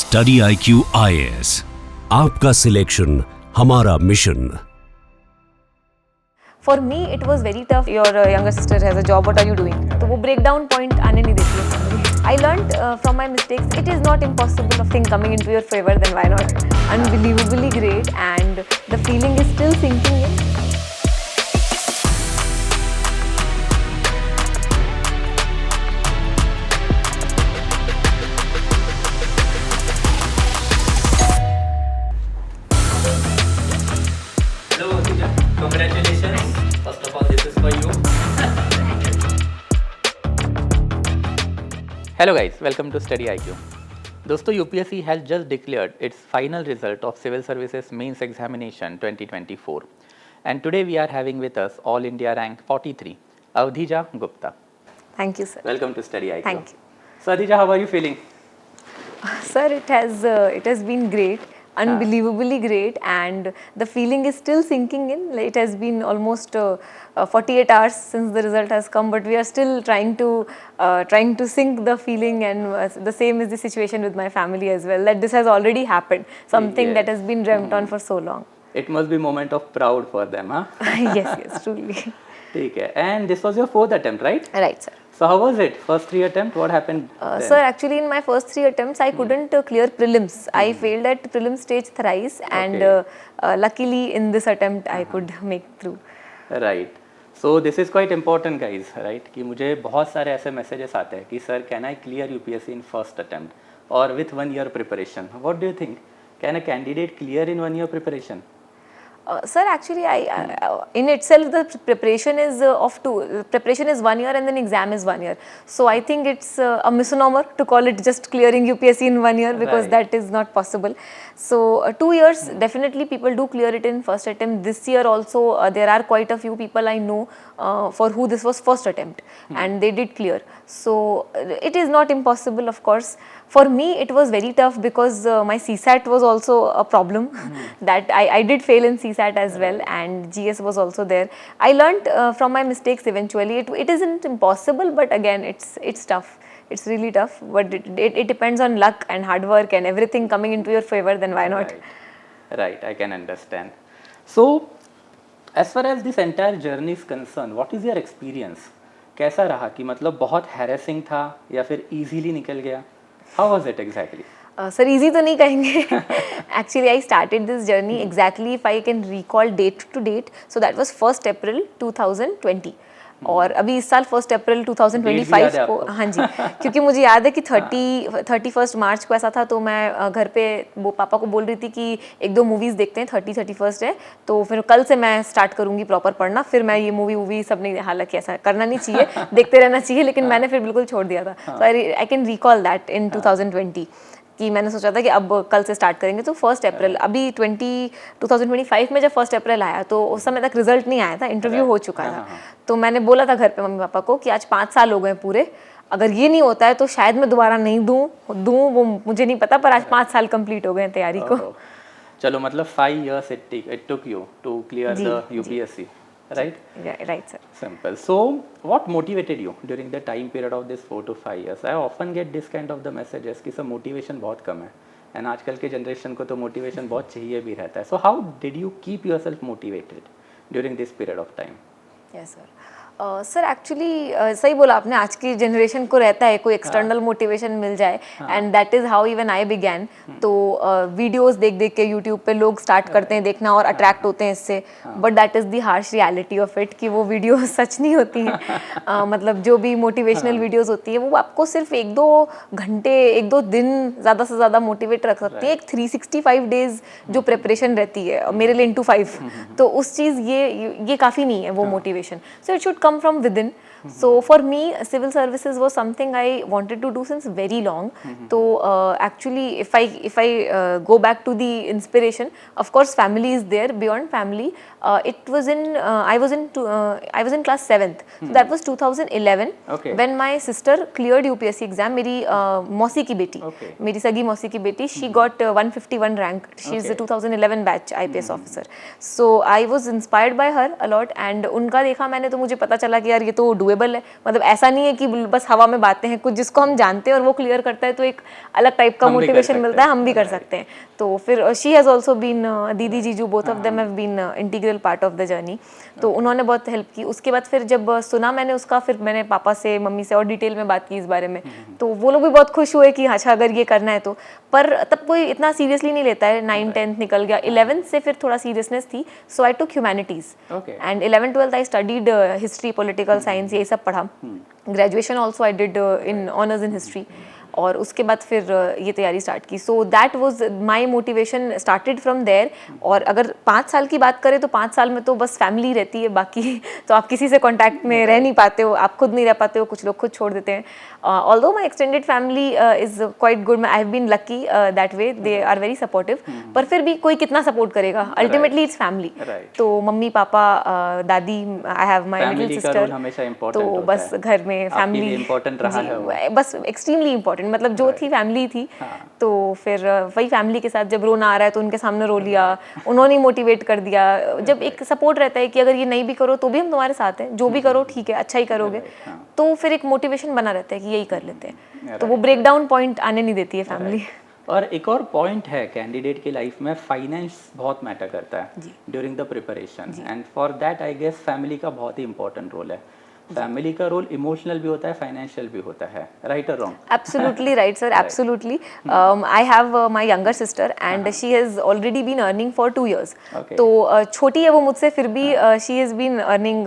Study IQ IAS, आपका selection हमारा mission. For me, it was very tough. Your younger sister has a job. What are you doing? तो वो breakdown point आने नहीं देती है family. I learned from my mistakes. It is not impossible of thing coming into your favor. Then why not? Unbelievably great, and the feeling is still sinking in. Hello, Aditya. Congratulations. First of all, this is for you. Hello guys, welcome to Study IQ. दोस्तों, UPSC has just declared its final result of Civil Services Mains Examination 2024. And today we are having with us All India rank 43, Avdhija Gupta. Thank you, sir. Welcome to Study IQ. Thank you. So Adhija, how are you feeling? Sir, it has been great. Unbelievably great, and the feeling is still sinking in. It has been almost 48 hours since the result has come, but we are still trying to sink the feeling, and the same is the situation with my family as well, that this has already happened, something that has been dreamt on for so long. It must be a moment of proud for them, huh? Yes, truly. ठीक है. And this was your 4th attempt, right? Right, sir. So how was it? First 3 attempts, what happened then? Sir, actually in my first 3 attempts, I couldn't clear prelims. I failed at prelim stage thrice, and luckily in this attempt I could make through. Right. So this is quite important, guys, right? कि मुझे बहुत सारे ऐसे messages आते हैं कि sir, can I clear UPSC in first attempt or with 1 year preparation? What do you think? Can a candidate clear in 1 year preparation? Sir, actually, in itself the preparation is preparation is 1 year and then exam is 1 year. So I think it's a misnomer to call it just clearing UPSC in 1 year, because that is not possible. So 2 years, definitely people do clear it in first attempt. This year also there are quite a few people I know for who this was first attempt, and they did clear. So it is not impossible, of course. For me, it was very tough because my CSAT was also a problem. That I did fail in CSAT as well, and GS was also there. I learned from my mistakes eventually. It isn't impossible, but again, it's tough. It's really tough, but it depends on luck and hard work and everything coming into your favor. Then why not? Right, I can understand. So, as far as this entire journey is concerned, what is your experience? कैसा रहा कि मतलब बहुत harassing था या फिर easily निकल गया? How was it exactly? Sir, easy तो नहीं कहेंगे. Actually, I started this journey exactly, if I can recall date to date. So that was 1st April 2020. और अभी इस साल 1st April 2025 को, हाँ जी, क्योंकि मुझे याद है कि 31st मार्च को ऐसा था, तो मैं घर पे वो पापा को बोल रही थी कि 1-2 मूवीज़ देखते हैं, 31st है, तो फिर कल से मैं स्टार्ट करूँगी प्रॉपर पढ़ना, फिर मैं ये मूवी सब नहीं, हालांकि ऐसा करना नहीं चाहिए, देखते रहना चाहिए, लेकिन मैंने फिर बिल्कुल छोड़ दिया था. तो I can recall that in 2020 कि मैंने सोचा था कि अब कल से स्टार्ट करेंगे. तो 1st अप्रैल, अभी 2025 में जब 1st अप्रैल आया, तो उस समय तक रिजल्ट नहीं आया था, इंटरव्यू हो चुका था. तो मैंने बोला था घर पे मम्मी पापा को कि आज 5 साल हो गए पूरे, अगर ये नहीं होता है तो शायद मैं दोबारा नहीं दूँ वो मुझे नहीं पता, पर आज 5 साल कंप्लीट हो गए तैयारी को. चलो, मतलब 5 years it took you to clear the UPSC. Right? Right, sir. Simple. So, what motivated you during the time period of this 4 to 5 years? I often get this kind of the messages कि सब motivation बहुत कम है, and आजकल के generation को तो motivation बहुत चाहिए भी रहता है. So, how did you keep yourself motivated during this period of time? Yes, sir. Sir actually सही बोला आपने, आज की जनरेशन को रहता है कोई एक्सटर्नल मोटिवेशन मिल जाए, and that is how even I began. तो वीडियोस देख के यूट्यूब पे लोग स्टार्ट करते हैं देखना और अट्रैक्ट होते हैं इससे, but that is the harsh reality of it कि वो वीडियोस सच नहीं होती हैं. मतलब जो भी मोटिवेशनल वीडियोस होती है वो आपको सिर्फ 1-2 घंटे 1-2 दिन ज़्यादा से ज़्यादा मोटिवेट रख सकती है. एक 365 डेज जो प्रिपरेशन रहती है मेरे लिए into 5, तो उस चीज़ ये काफ़ी नहीं है वो motivation. So it should come from within. So for me, civil services was something I wanted to do since very long. So actually, if I go back to the inspiration, of course, family is there. Beyond family, it was in I was in class 7th. So that was 2011 when my sister cleared UPSC exam. मेरी मौसी की बेटी, मेरी सगी मौसी की बेटी, she got 151 rank. She is a 2011 batch IPS officer. So I was inspired by her a lot, and उनका देखा मैंने तो मुझे पता चला कि यार ये तो डूएबल है, मतलब ऐसा नहीं है कि बस हवा में बातें हैं, कुछ जिसको हम जानते हैं और वो क्लियर करता है तो एक अलग टाइप का मोटिवेशन मिलता है, हम भी कर सकते हैं। तो फिर शी हैज़ ऑल्सो बीन, दीदी जीजू both of them have been integral part of the journey, तो उन्होंने बहुत हेल्प की। उसके बाद फिर जब सुना मैंने उसका, फिर मैंने पापा से मम्मी से और डिटेल में बात की इस बारे में, तो वो लोग भी बहुत खुश हुए कि अच्छा अगर ये करना है तो, पर तब कोई इतना सीरियसली नहीं लेता है। 9th-10th निकल गया, 11th से फिर थोड़ा सीरियसनेस थी, so I took humanities and 11th-12th I studied history, political science, ये सब पढ़ा। Graduation also I did in honours in history, और उसके बाद फिर ये तैयारी स्टार्ट की। So that was my motivation started from there. और अगर 5 साल की बात करें तो 5 साल में तो बस फैमिली रहती है, बाकी तो आप किसी से कांटेक्ट में रह नहीं पाते हो, आप खुद नहीं रह पाते हो, कुछ लोग खुद छोड़ देते हैं। Although my extended family is quite good, I have been lucky that way, they are very supportive, पर फिर भी कोई कितना सपोर्ट करेगा, अल्टीमेटली इट्स फैमिली। तो मम्मी पापा, दादी, I have my little sister, तो बस घर में फैमिली इंपॉर्टेंट रहा है, बस एक्सट्रीमली इंपॉर्टेंट, मतलब जो थी फैमिली थी। तो फिर वही फैमिली के साथ जब रोना आ रहा है तो उनके सामने रो लिया, उन्होंने मोटिवेट कर दिया। जब एक सपोर्ट रहता है कि अगर ये नहीं भी करो तो भी हम तुम्हारे साथ हैं, जो भी करो ठीक है, अच्छा ही करोगे, तो फिर एक मोटिवेशन बना रहता है कि यही कर लेते हैं। तो वो ब्रेक डाउन पॉइंट आने नहीं देती है फैमिली। और एक और पॉइंट है कैंडिडेट की लाइफ में, फाइनेंस बहुत मैटर करता है during the preparation, and for that I guess family का बहुत ही इंपॉर्टेंट रोल है। फैमिली का रोल इमोशनल भी होता है, फाइनेंशियल भी होता है, राइट और wrong? Absolutely right, sir. Absolutely. I have my younger sister and she has already been earning for 2 years. तो छोटी है वो मुझसे, फिर भी she has been earning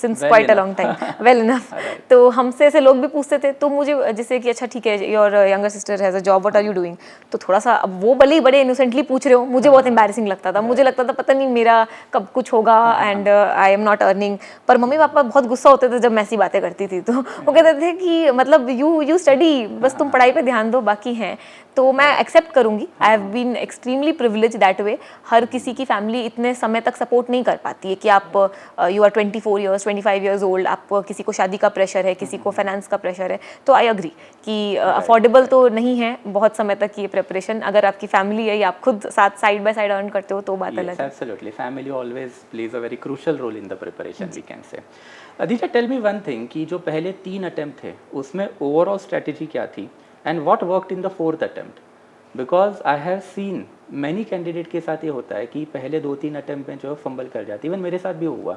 since quite a long time, well enough. तो हमसे ऐसे लोग भी पूछते थे, तो मुझे जैसे कि अच्छा ठीक है, your younger sister has a job, what are you doing? तो थोड़ा सा, अब वो भले ही बड़े इनोसेंटली पूछ रहे हो, मुझे बहुत embarrassing लगता था, मुझे लगता था पता नहीं मेरा कब कुछ होगा and I am not earning। पर मम्मी पापा बहुत गुस्सा होते थे जब मैं ऐसी बातें करती थी, तो वो कहते थे कि मतलब यू स्टडी, बस तुम पढ़ाई पे ध्यान दो, बाकी हैं। तो मैं एक्सेप्ट करूंगी, I have been extremely privilege that way. हर किसी की फैमिली इतने समय तक सपोर्ट नहीं कर पाती है कि आप you are 24 years 25 years old, आप किसी को शादी का प्रेशर है, किसी को फाइनेंस का प्रेशर है। तो आई अग्री कि अफोर्डेबल तो नहीं है बहुत समय तक ये प्रिपरेशन। अगर आपकी फैमिली है या आप खुद साथ साइड बाय साइड अर्न करते हो तो बात अलग है। Absolutely, family always plays a very crucial role in the preparation, we can say. Adisha, tell me one thing, कि जो पहले 3 अटेम्प्ट थे उसमें ओवरऑल स्ट्रेटेजी क्या थी, and what worked in the 4th attempt? Because I have seen many candidate के साथ ये होता है कि पहले 2-3 अटेम्प्ट में जो फंबल कर जाती है, इवन मेरे साथ भी हुआ,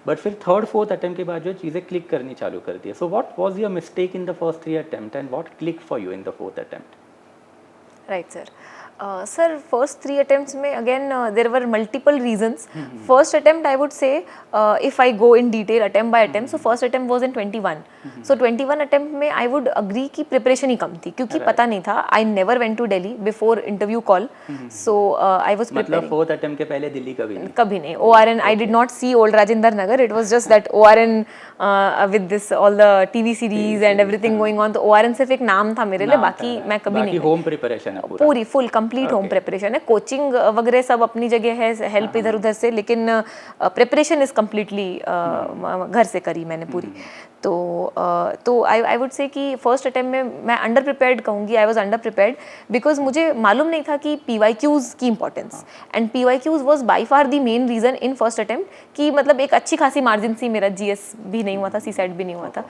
बट फिर 3rd-4th अटेम्प्ट के बाद जो चीज़ें क्लिक करनी चालू कर दी है। So what was your mistake in the first 3 attempt and what click for you in the 4th attempt? Right sir. Sir first 3 attempts में again there were multiple reasons. First attempt I would say if I go in detail attempt by attempt, so first attempt was in 21। So 21 attempt में I would agree कि preparation ही कम थी, क्योंकि पता नहीं था। आई never went to Delhi before interview call, so I was preparing. मतलब 4th अटेम्प्ट के पहले दिल्ली कभी नहीं। ORN I did not see old Rajendra Nagar, it was just that ORN with this all the TV series and everything going on, तो ORN सिर्फ एक नाम था मेरे लिए, बाकी मैं कभी नहीं। होम प्रिपरेशन है पूरी फुल कंप्लीट होम प्रिपरेशन है, कोचिंग वगैरह सब अपनी जगह है, हेल्प इधर उधर से, लेकिन प्रिपरेशन इज कम्प्लीटली घर से करी मैंने पूरी। तो आई वुड से कि फर्स्ट अटेम्प्ट में मैं अंडर प्रिपेयर्ड कहूँगी, I was under prepared because मुझे मालूम नहीं था कि PYQs की importance, and PYQs was by far the main reason in first attempt कि मतलब एक अच्छी खासी मार्जिन सी, मेरा GS भी नहीं हुआ था, CSET भी नहीं हुआ था।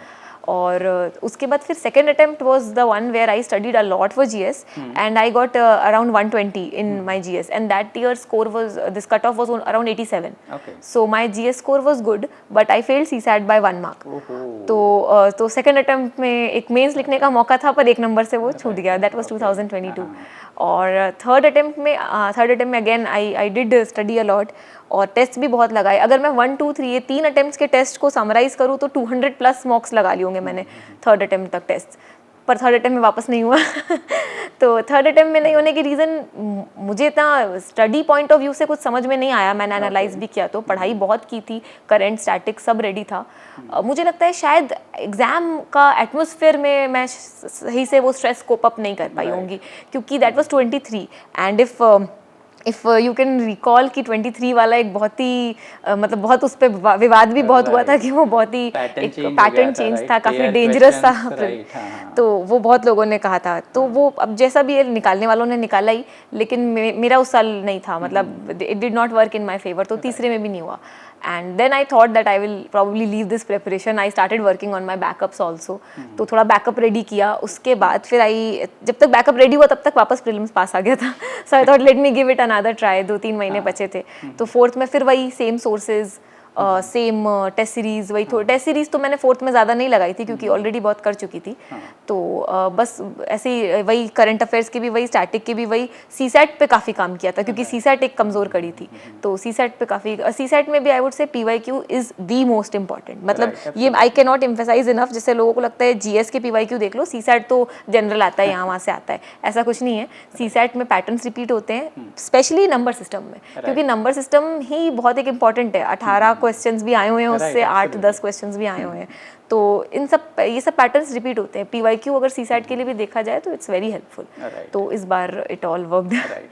और उसके बाद फिर second attempt was the one where I studied a lot for GS and I got around 120 in my GS, and that year score was, this cut off was around 87। So my GS score was good, but I failed CSAT by 1 mark. तो second attempt में एक mains लिखने का मौका था, पर 1 number से वो छूट गया। That was 2022। और थर्ड अटेम्प्ट में again I did study a lot, और टेस्ट भी बहुत लगाए। अगर मैं 1, 2, 3 ये 3 अटेम्प्ट्स के टेस्ट को समराइज करूँ तो 200+ मार्क्स लगा लिए होंगे मैंने थर्ड अटेम्प्ट तक टेस्ट, पर थर्ड अटेम्प्ट में वापस नहीं हुआ। तो थर्ड अटेम्प्ट में नहीं होने की रीज़न, मुझे इतना स्टडी पॉइंट ऑफ व्यू से कुछ समझ में नहीं आया। मैंने एनालाइज भी किया, तो पढ़ाई बहुत की थी, करंट स्टैटिक सब रेडी था। मुझे लगता है शायद एग्ज़ाम का एटमॉस्फेयर में मैं सही से वो स्ट्रेस कोप अप नहीं कर पाई होंगी, क्योंकि that was 23 and if you can recall कि 23 वाला एक बहुत ही मतलब बहुत उस पर विवाद भी बहुत हुआ था कि वो बहुत ही एक पैटर्न चेंज था, काफ़ी डेंजरस था। तो वो बहुत लोगों ने कहा था, तो वो अब जैसा भी निकालने वालों ने निकाला ही, लेकिन मेरा उस साल नहीं था, मतलब it did not work in my favour, तो तीसरे में भी नहीं हुआ। And then I thought that I will probably leave this preparation. I started working on my backups also. तो थोड़ा बैकअप रेडी किया. उसके बाद फिर जब तक बैकअप रेडी हुआ तब तक वापस प्रीलिम्स पास आ गया था. So I thought let me give it another try. 2-3 महीने बचे थे. तो फोर्थ में फिर वही same sources, same test series. वही थोड़ी टेस्ट सीरीज तो मैंने फोर्थ में ज़्यादा नहीं लगाई थी क्योंकि ऑलरेडी बहुत कर चुकी थी. तो बस ऐसे ही वही करंट अफेयर्स की भी वही, स्टैटिक की भी वही. सीसैट पे काफ़ी काम किया था क्योंकि सीसैट एक कमज़ोर कड़ी थी. तो सीसैट पे काफ़ी, सीसैट में भी I would say PYQ is the most important. मतलब ये I can not emphasise enough. जैसे लोगों को लगता है GS के PYQ देख लो, सीसैट तो जनरल आता है, यहाँ वहाँ से आता है. ऐसा कुछ नहीं है. सीसैट में पैटर्न्स रिपीट होते हैं, स्पेशली नंबर सिस्टम में, क्योंकि नंबर सिस्टम ही बहुत एक इंपॉर्टेंट है. 18 क्वेश्चंस भी आए हुए हैं उससे, 8-10 क्वेश्चंस भी आए हुए हैं. तो ये सब पैटर्न्स रिपीट होते हैं. PYQ अगर सीसैट के लिए भी देखा जाए तो इट्स वेरी हेल्पफुल. तो इस बार it all worked.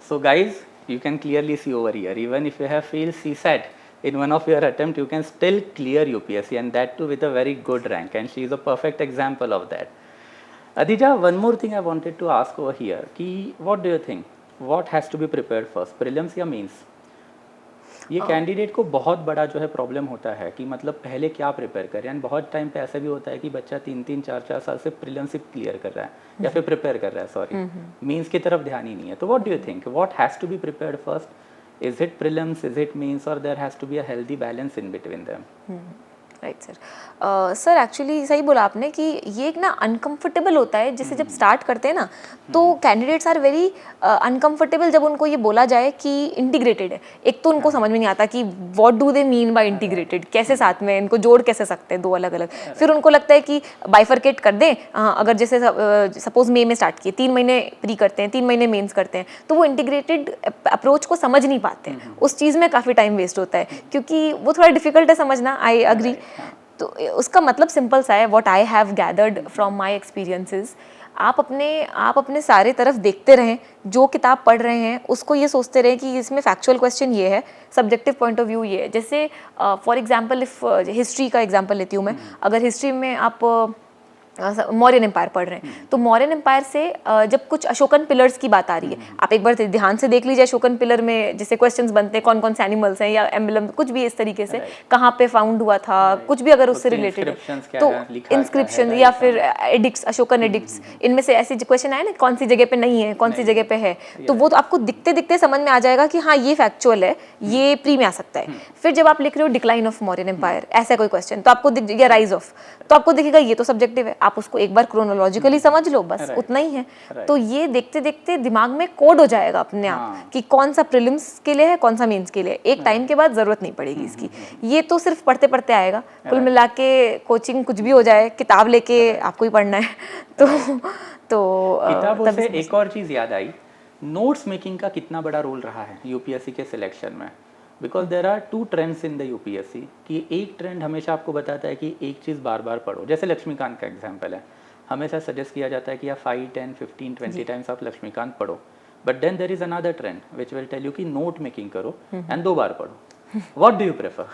So guys, you can clearly see over here, even if you have failed CSAT in one of your attempt, you can still clear UPSC, and that too with a very good rank, and she is a perfect example of that. Adija, one more thing I wanted to ask over here, कि what do you think, what has to be prepared first, prelims या mains? ये candidate को बहुत बड़ा जो है problem होता है कि मतलब पहले क्या प्रिपेयर करें. एंड बहुत टाइम पे ऐसा भी होता है कि बच्चा 3-3, 4-4 साल से प्रीलिम्स क्लियर कर रहा है या फिर प्रिपेयर कर रहा है, सॉरी, मींस की तरफ ध्यान ही नहीं है. तो what do you think, what has to be prepared first? Is it prelims, is it mains, और there has to be a healthy balance in between them? Right sir. Sir actually सही बोला आपने कि ये एक ना अनकंफर्टेबल होता है. जैसे जब स्टार्ट करते हैं ना तो कैंडिडेट्स आर वेरी अनकंफर्टेबल जब उनको ये बोला जाए कि इंटीग्रेटेड है. एक तो उनको समझ में नहीं आता कि what do they mean by integrated, कैसे साथ में इनको जोड़ कैसे सकते हैं दो अलग अलग. फिर उनको लगता है कि बाइफरकेट कर दें. अगर जैसे सपोज मई में स्टार्ट किए, 3 महीने प्री करते हैं, 3 महीने मेंस करते हैं, तो वो इंटीग्रेटेड अप्रोच को समझ नहीं पाते हैं. उस चीज़ में काफ़ी टाइम वेस्ट होता है क्योंकि वो थोड़ा डिफिकल्ट है समझना. I agree. तो उसका मतलब सिंपल सा है. What I have gathered from my experiences, आप अपने सारे तरफ देखते रहें. जो किताब पढ़ रहे हैं उसको ये सोचते रहें कि इसमें फैक्चुअल क्वेश्चन ये है, सब्जेक्टिव पॉइंट ऑफ व्यू ये है. जैसे फॉर एग्जांपल इफ हिस्ट्री का एग्जांपल लेती हूँ मैं. अगर हिस्ट्री में आप मौर्यन एम्पायर पढ़ रहे हैं तो मौर्यन एम्पायर से जब कुछ अशोकन पिलर्स की बात आ रही है, आप एक बार ध्यान से देख लीजिए अशोकन पिलर में जैसे क्वेश्चंस बनते हैं, कौन कौन से एनिमल्स हैं या एम्बलम, कुछ भी इस तरीके से, कहाँ पे फाउंड हुआ था, कुछ भी अगर उससे रिलेटेड है तो इंस्क्रिप्शन या फिर एडिक्ट्स, अशोकन एडिक्ट्स, इनमें से ऐसे क्वेश्चन आए ना कौन सी जगह पे नहीं है, कौन सी जगह पे है, तो वो तो आपको दिखते दिखते समझ में आ जाएगा कि हाँ ये फैक्चुअल है, ये प्री में आ सकता है. फिर जब आप लिख रहे हो डिक्लाइन ऑफ मौर्यन एम्पायर, ऐसा कोई क्वेश्चन, तो आपको या राइज ऑफ, तो आपको दिखेगा ये तो सब्जेक्टिव है. आप उसको एक बार क्रोनोलॉजिकली समझ लो, बस उतना ही है. तो ये देखते देखते दिमाग में कोड हो जाएगा अपने आप कि कौन सा प्रीलिम्स के लिए है, कौन सा मेंस के लिए. एक टाइम के बाद जरूरत नहीं पड़ेगी इसकी. ये तो सिर्फ पढ़ते पढ़ते आएगा. कुल मिला के कोचिंग कुछ भी हो जाए, किताब लेके आपको ही पढ़ना है. तो किताबों से एक और चीज़ याद आई, नोट्स मेकिंग का कितना बड़ा रोल रहा है यूपीएससी के सिलेक्शन में. Because there are 2 trends in the UPSC कि एक ट्रेंड हमेशा आपको बताता है कि एक चीज़ बार बार पढ़ो. जैसे लक्ष्मीकांत का एग्जाम्पल है, हमेशा सजेस्ट किया जाता है कि आप 5, 10, 15, 20 टाइम्स आप लक्ष्मीकांत पढ़ो. But then there is another trend which will tell you कि नोट मेकिंग करो एंड 2 बार पढ़ो. What do you prefer?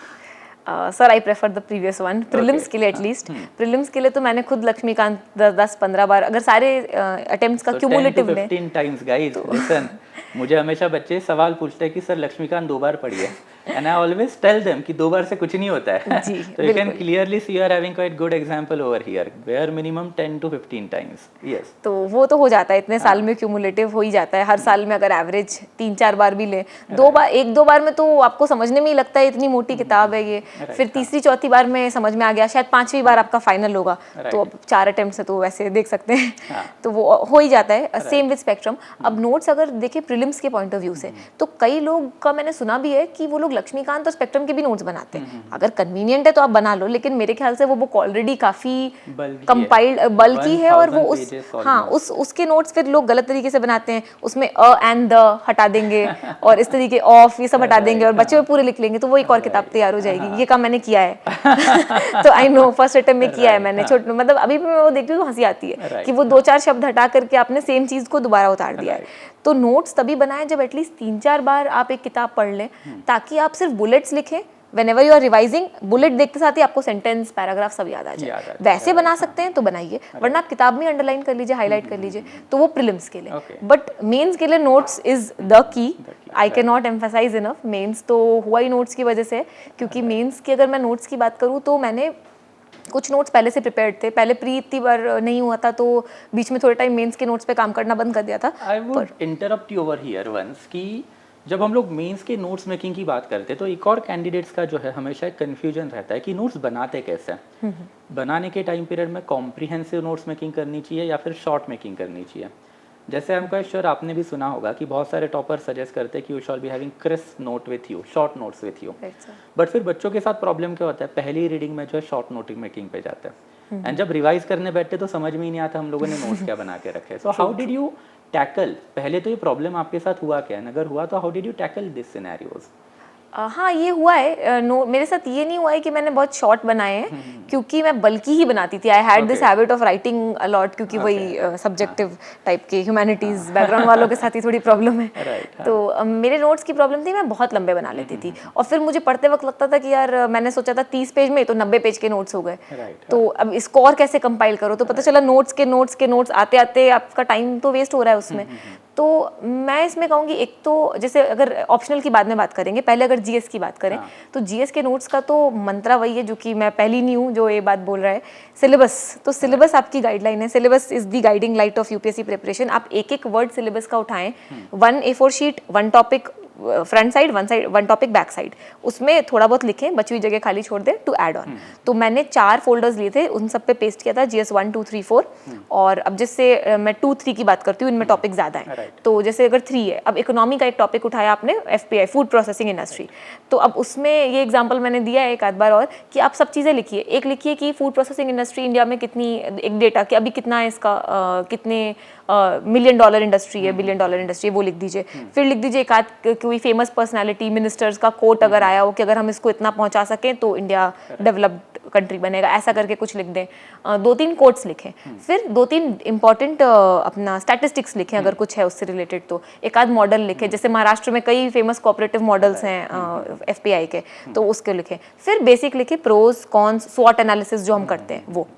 Sir I prefer the previous one. Prelims के लिए एटलीस्ट, प्रीलिम्स के लिए तो मैंने खुद लक्ष्मीकांत 10-15 बार, अगर सारे अटेम्प्ट्स का क्यूमुलेटिव लें 15 टाइम्स. गाइस लिसन, मुझे हमेशा बच्चे सवाल पूछते हैं कि सर लक्ष्मीकांत 2 बार पढ़िए, and I always tell them कि 2 बार से कुछ नहीं होता है. तो you can clearly see you are having quite good example over here, where minimum 10 to 15 times. Yes, तो वो तो हो जाता है इतने साल में, क्यूमुलेटिव हो ही जाता है. हर साल में अगर एवरेज 3-4 बार भी लें, 2 बार 1-2 बार में तो आपको समझने में ही लगता है इतनी मोटी किताब है ये. फिर तीसरी-चौथी बार में समझ में आ गया, शायद 5वीं बार आपका फाइनल होगा. तो अब 4 अटेम्प्ट से तो वैसे देख सकते हैं. तो वो हो ही जाता है. Same with spectrum. अब नोट्स अगर देखें प्रीलिम्स के पॉइंट ऑफ व्यू से, तो कई लोग का मैंने सुना भी है कि वो लोग लक्ष्मीकांत और स्पेक्ट्रम के भी नोट्स बनाते हैं. अगर कन्वीनियंट है तो आप बना लो, लेकिन मेरे ख्याल से वो बुक ऑलरेडी काफी कंपाइल्ड, बल्कि है, और वो उसके नोट्स फिर लोग गलत तरीके से बनाते हैं. उसमें एंड द हटा देंगे और इस तरीके ऑफ ये सब हटा देंगे और बच्चे पूरे लिख लेंगे, तो वो एक और किताब तैयार हो जाएगी. ये काम मैंने किया है. तो आई नो फर्स्ट अटेम्प्ट में किया है मैंने. छोटे मतलब अभी भी मैं वो देखती हूँ तो हंसी आती है कि वो 2-4 शब्द हटा करके आपने सेम चीज को दोबारा उतार दिया है. तो नोट्स तभी बनाएं जब एटलीस्ट 3-4 बार आप एक किताब पढ़ लें, ताकि आप सिर्फ बुलेट्स लिखें whenever you are revising, bullet देखते साथ ही आपको सेंटेंस, पैराग्राफ सब याद आ याद आ जाए। जाए, वैसे बना सकते हैं तो बनाइए, वरना आप किताब में अंडरलाइन कर लीजिए, हाईलाइट कर लीजिए, तो वो प्रीलिम्स के लिए। Okay. बट मेंस के लिए notes is the key. key, I can not emphasise enough, mains तो हुआ ही नोट्स की वजह से, क्योंकि मेंस की अगर मैं नोट्स की बात करूँ तो मैंने कुछ नोट्स पहले से प्रिपेयर्ड थे, पहले प्री इतनी बार नहीं हुआ था, तो बीच में थोड़े टाइम मेंस के नोट्स पे काम करना बंद कर दिया था। I would interrupt you over here once कि जब हम लोग मेंस के नोट्स मेकिंग की बात करते हैं तो एक और कैंडिडेट्स का जो है हमेशा एक कन्फ्यूजन रहता है कि नोट्स बनाते कैसे हैं। बनाने के टाइम पीरियड में कॉम्प्रिहेंसिव नोट्स मेकिंग करनी चाहिए या फिर शॉर्ट मेकिंग करनी चाहिए। जैसे हम क्वेश्चन श्योर आपने भी सुना होगा कि बहुत सारे टॉपर सजेस्ट करते हैं कि you shawl be having crisp note with you, short notes with you. But फिर बच्चों के साथ प्रॉब्लम क्या होता है, पहली रीडिंग में जो है शॉर्ट नोटिंग मेकिंग पे जाते हैं एंड जब रिवाइज करने बैठते तो समझ में ही नहीं आता हम लोगों ने नोट्स क्या बना के रखे। So how did you tackle, पहले तो ये प्रॉब्लम आपके साथ हुआ क्या है, अगर हुआ तो how did you tackle this scenarios? हाँ, ये हुआ है। नो, मेरे साथ ये नहीं हुआ है कि मैंने बहुत शॉर्ट बनाए हैं, क्योंकि मैं बल्कि ही बनाती थी। I had this habit of writing a lot, क्योंकि वही सब्जेक्टिव टाइप के ह्यूमैनिटीज बैकग्राउंड वालों के साथ ही थोड़ी प्रॉब्लम है। तो मेरे नोट्स की प्रॉब्लम थी, मैं बहुत लंबे बना लेती थी, और फिर मुझे पढ़ते वक्त लगता था कि यार मैंने सोचा था 30 पेज में, तो 90 पेज के नोट्स हो गए। तो अब इसको और कैसे कंपाइल करो, तो पता चला नोट्स के नोट्स आते आते आपका टाइम तो वेस्ट हो रहा है उसमें। तो मैं इसमें कहूँगी, एक तो जैसे अगर ऑप्शनल की बाद में बात करेंगे, पहले अगर जीएस की बात करें तो जीएस के नोट्स का तो मंत्रा वही है जो कि मैं पहली नहीं हूँ जो ये बात बोल रहा है, सिलेबस। तो सिलेबस आपकी गाइडलाइन है, syllabus is the guiding light of UPSC preparation. आप एक एक वर्ड सिलेबस का उठाएं, 1 A4 sheet, 1 topic front side, 1 topic back side, उसमें थोड़ा बहुत लिखें, बची हुई जगह खाली छोड़ दें टू ऐड ऑन। तो मैंने 4 फोल्डर्स लिए थे, उन सब पे पेस्ट किया था GS 1 2 3 4। और अब जैसे मैं 2 3 की बात करती हूँ, इनमें टॉपिक ज़्यादा हैं। तो जैसे अगर 3 है, अब इकोनॉमी का एक टॉपिक उठाया आपने, FPI, फूड प्रोसेसिंग इंडस्ट्री, तो अब उसमें ये एग्जाम्पल मैंने दिया है एक आध बार और, कि आप सब चीज़ें लिखिए। एक लिखिए कि फूड प्रोसेसिंग इंडस्ट्री इंडिया में कितनी, एक डेटा कि अभी कितना है इसका, कितने $1 मिलियन इंडस्ट्री है, $1 बिलियन इंडस्ट्री है, वो लिख दीजिए। फिर लिख दीजिए एक आध कोई फेमस पर्सनालिटी, मिनिस्टर्स का कोट अगर आया हो कि अगर हम इसको इतना पहुंचा सकें तो इंडिया डेवलप्ड कंट्री बनेगा, ऐसा करके कुछ लिख दें। 2-3 कोट्स लिखें, फिर 2-3 इंपॉर्टेंट अपना स्टैटिस्टिक्स लिखें अगर कुछ है उससे रिलेटेड, तो एक आध मॉडल लिखें। जैसे महाराष्ट्र में कई फेमस कोऑपरेटिव मॉडल्स हैं FPI के, तो उसके लिखें। फिर बेसिक लिखें, प्रोज कॉन्स, स्वॉट एनालिसिस जो हम करते हैं वो।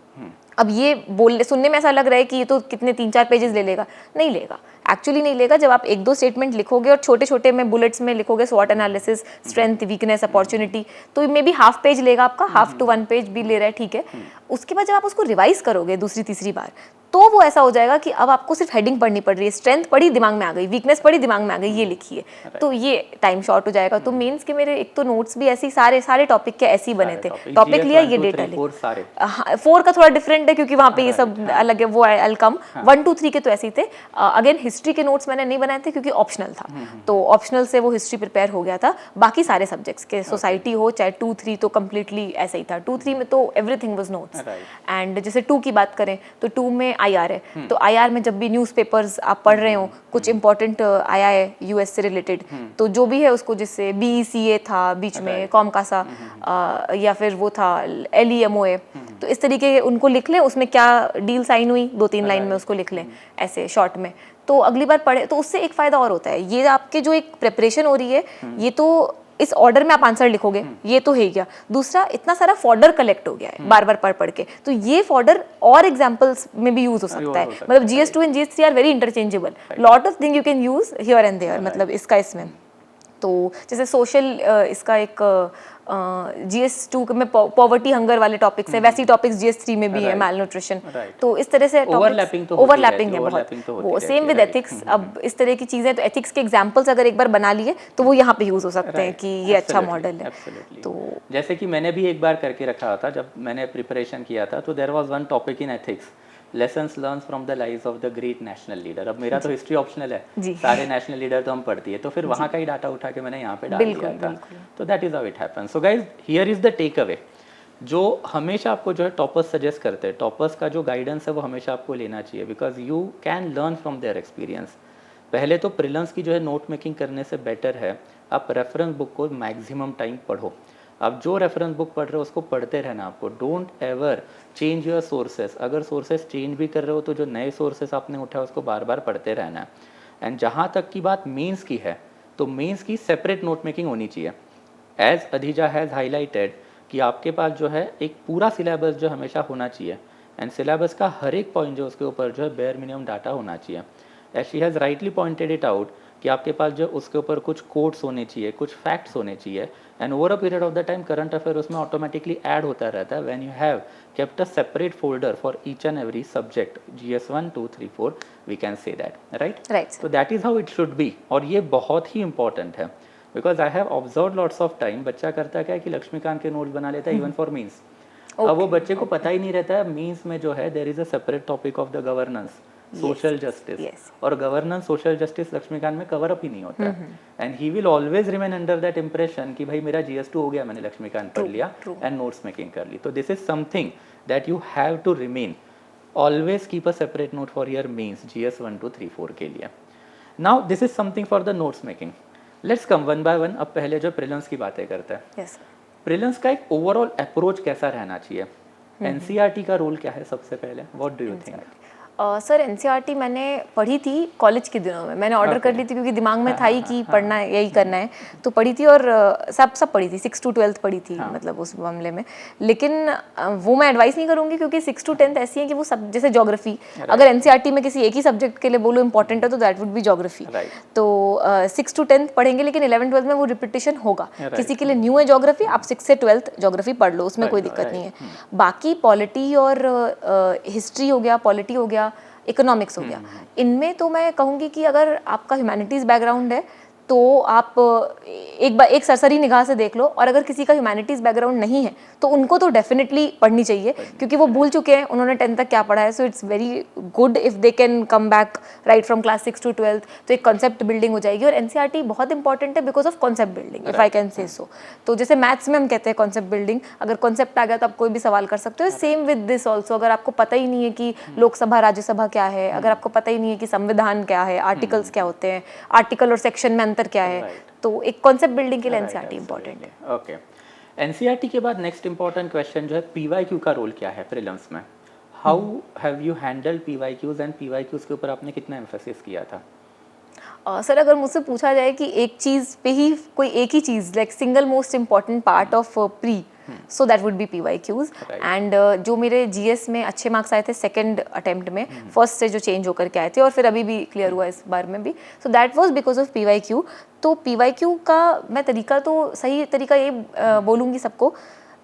अब ये बोलने सुनने में ऐसा लग रहा है कि ये तो कितने 3-4 पेजेस ले लेगा, नहीं लेगा, एक्चुअली नहीं लेगा। जब आप 1-2 स्टेटमेंट लिखोगे और छोटे छोटे में बुलेट्स में लिखोगे स्वॉट एनालिसिस, स्ट्रेंथ, वीकनेस, अपॉर्चुनिटी, तो मे बी हाफ पेज लेगा आपका, हाफ टू 1 पेज भी ले रहा है, ठीक है। उसके बाद जब आप उसको रिवाइज करोगे दूसरी तीसरी बार, तो वो ऐसा हो जाएगा कि अब आपको सिर्फ हेडिंग पढ़नी पड़ रही है, स्ट्रेंथ पढ़ी दिमाग में आ गई, वीकनेस पढ़ी दिमाग में आ गई, ये लिखिए, तो ये टाइम शॉर्ट हो जाएगा। तो मेंस के मेरे एक तो नोट्स भी ऐसे सारे टॉपिक के ऐसे ही बने थे, टॉपिक लिया, ये डेटा लिया। 4 का थोड़ा डिफरेंट है क्योंकि वहाँ पे ये सब अलग है, वो आई कम। 1 2 3 के तो ऐसे ही थे। अगेन हिस्ट्री के नोट्स मैंने नहीं बनाए थे क्योंकि ऑप्शनल था, तो ऑप्शनल से वो हिस्ट्री प्रिपेयर हो गया था। बाकी सारे सब्जेक्ट्स के, सोसाइटी हो चाहे 2-3, तो कम्प्लीटली ऐसा ही था। 2-3 में तो एवरीथिंग वाज नोट्स। एंड जैसे 2 की बात करें तो 2 में IR है, तो IR में जब भी न्यूज़पेपर्स आप पढ़ रहे हो, कुछ इंपॉर्टेंट आया है US से रिलेटेड, तो जो भी है उसको, जैसे BECA था बीच में, कॉमकासा, या फिर वो था LEMOA, तो इस तरीके उनको लिख लें, उसमें क्या डील साइन हुई 2-3 लाइन में उसको लिख लें ऐसे शॉर्ट में, तो अगली बार पढ़े तो उससे एक फ़ायदा और होता है। ये आपके जो एक प्रिपरेशन हो रही है, ये तो इस ऑर्डर में आप आंसर लिखोगे, ये तो है क्या। दूसरा, इतना सारा फॉर्डर कलेक्ट हो गया है बार बार पढ़ के, तो ये फॉर्डर और एग्जांपल्स में भी यूज हो सकता है। मतलब GS2 and GS3 are very interchangeable, lot of thing you can use here and there, मतलब इसका इसमें। तो जैसे सोशल, इसका एक GS2 में पॉवर्टी हंगर वाले टॉपिक्स है, वैसी टॉपिक्स GS3 में भी है, मैल न्यूट्रिशन, तो इस तरह से ओवरलैपिंग है बहुत। वो सेम विद एथिक्स। अब इस तरह की चीजें, तो एथिक्स के एग्जांपल्स अगर एक बार बना लिए तो वो यहाँ पे यूज हो सकते हैं कि ये अच्छा मॉडल है। तो जैसे कि मैंने भी एक बार करके रखा था जब मैंने प्रिपरेशन किया था, तो there was one topic in ethics, lessons learn from the lives of the great national leader. अब मेरा तो हिस्ट्री ऑप्शनल है, सारे नेशनल लीडर तो हम पढ़ती है, तो फिर वहाँ का ही डाटा उठा के मैंने यहाँ पे डाल दिया था। तो that is how it happens. So guys, here is the take away, जो हमेशा आपको जो है टॉपर्स सजेस्ट करते हैं, टॉपर्स का जो गाइडेंस है वो हमेशा आपको लेना चाहिए, because you can learn from their experience. पहले तो प्रीलिम्स की जो है नोट मेकिंग करने से बेटर है आप रेफरेंस बुक को मैक्सिमम टाइम पढ़ो। आप जो रेफरेंस बुक पढ़ रहे हो उसको पढ़ते रहना आपको। Don't ever change your sources. अगर सोर्सेस चेंज भी कर रहे हो तो जो नए सोर्सेस आपने उठाए उसको बार बार पढ़ते रहना है। एंड जहाँ तक की बात मेंस की है, तो मेंस की सेपरेट नोट मेकिंग होनी चाहिए। एज अधिजा हैज़ हाईलाइटेड कि आपके पास जो है एक पूरा सिलेबस जो हमेशा होना चाहिए, एंड सिलेबस का हर एक पॉइंट जो उसके ऊपर जो है बेयर मिनिमम डाटा होना चाहिए। As she has rightly pointed it out कि आपके पास जो उसके ऊपर कुछ कोड्स होने चाहिए, कुछ फैक्ट्स होने चाहिए, and over a period of the time current affair उसमें ऑटोमेटिकली ऐड होता रहता है when you have kept a separate folder for each and every subject, GS 1 2 3 4, we can say that, right? Right, sir. So that is how it should be, और ये बहुत ही important है, because I have observed lots of time बच्चा करता क्या है कि लक्ष्मीकांत के नोट्स बना लेता है इवन फॉर मीन्स। अब वो बच्चे को पता ही नहीं रहता है मीन्स में जो है there is a separate topic of the governance, social justice, और गवर्नेंस सोशल जस्टिस लक्ष्मीकांत में कवर अप ही नहीं होता है, and he will always remain under that impression कि भाई मेरा GS2 हो गया, मैंने लक्ष्मीकांत पढ़ लिया एंड नोट्स मेकिंग कर ली। तो this is something that you have to remain, always keep a separate note for your mains GS 1 2 3 4 के लिए। Now this is something for the notes making. Let's come one by one. अब पहले जो prelims की बातें करते हैं, Yes, sir. Prelims का एक ओवरऑल अप्रोच कैसा रहना चाहिए? NCERT का रोल क्या है सबसे पहले, what do you think? Sir NCERT मैंने पढ़ी थी कॉलेज के दिनों में, मैंने ऑर्डर कर ली थी क्योंकि दिमाग में था ही कि पढ़ना है, यही करना है, तो पढ़ी थी और सब पढ़ी थी, 6 to 12th पढ़ी थी, मतलब उस मामले में। लेकिन वो मैं एडवाइस नहीं करूँगी क्योंकि 6 to 10th ऐसी है कि वो सब, जैसे ज्योग्राफी, अगर NCERT में किसी एक ही सब्जेक्ट के लिए बोलो इंपॉर्टेंट है तो दैट वुड बी ज्योग्राफी। तो 6 to 10th पढ़ेंगे, लेकिन 11th 12th में वो रिपीटिशन होगा। किसी के लिए न्यू है ज्योग्राफी, आप 6 से 12th ज्योग्राफी पढ़ लो, उसमें कोई दिक्कत नहीं है। बाकी पॉलिटी और हिस्ट्री हो गया, पॉलिटी हो गया, इकोनॉमिक्स हो गया, इनमें तो मैं कहूँगी कि अगर आपका ह्यूमैनिटीज़ बैकग्राउंड है तो आप एक सरसरी निगाह से देख लो, और अगर किसी का ह्यूमैनिटीज़ बैकग्राउंड नहीं है तो उनको तो डेफिनेटली पढ़नी चाहिए क्योंकि वो भूल चुके हैं उन्होंने 10th तक क्या पढ़ा है। So it's very good if they can come back right from class 6 to 12th, तो एक कॉन्सेप्ट बिल्डिंग हो जाएगी। और NCERT बहुत इंपॉर्टेंट है because of concept building, if I can say so. तो जैसे मैथ्स में हम कहते हैं कॉन्सेप्ट बिल्डिंग, अगर कॉन्सेप्ट आ गया तो आप कोई भी सवाल कर सकते हो। सेम विद दिस ऑल्सो, अगर आपको पता ही नहीं है कि लोकसभा राज्यसभा क्या है, अगर आपको पता ही नहीं है कि संविधान क्या है, आर्टिकल्स क्या होते हैं, आर्टिकल और सेक्शन में अंतर क्या है, तो एक कॉन्सेप्ट बिल्डिंग के लिए NCERT इंपॉर्टेंट है। ओके, NCERT के बाद नेक्स्ट इंपॉर्टेंट क्वेश्चन जो है PYQ का रोल क्या है प्रीलिम्स में? How have you handled PYQs, and PYQs के ऊपर आपने कितना एम्फेसिस किया था? सर अगर मुझसे पूछा जाए कि एक चीज़ पे ही कोई एक ही चीज़, like single most important part of pre, so that would be PYQs। And जो मेरे GS में अच्छे मार्क्स आए थे सेकंड अटेम्प्ट में, फर्स्ट से जो चेंज होकर के आए थे और फिर अभी भी क्लियर हुआ इस बार में भी, सो that was because of PYQ। तो PYQ का मैं तरीका, तो सही तरीका ये बोलूँगी सबको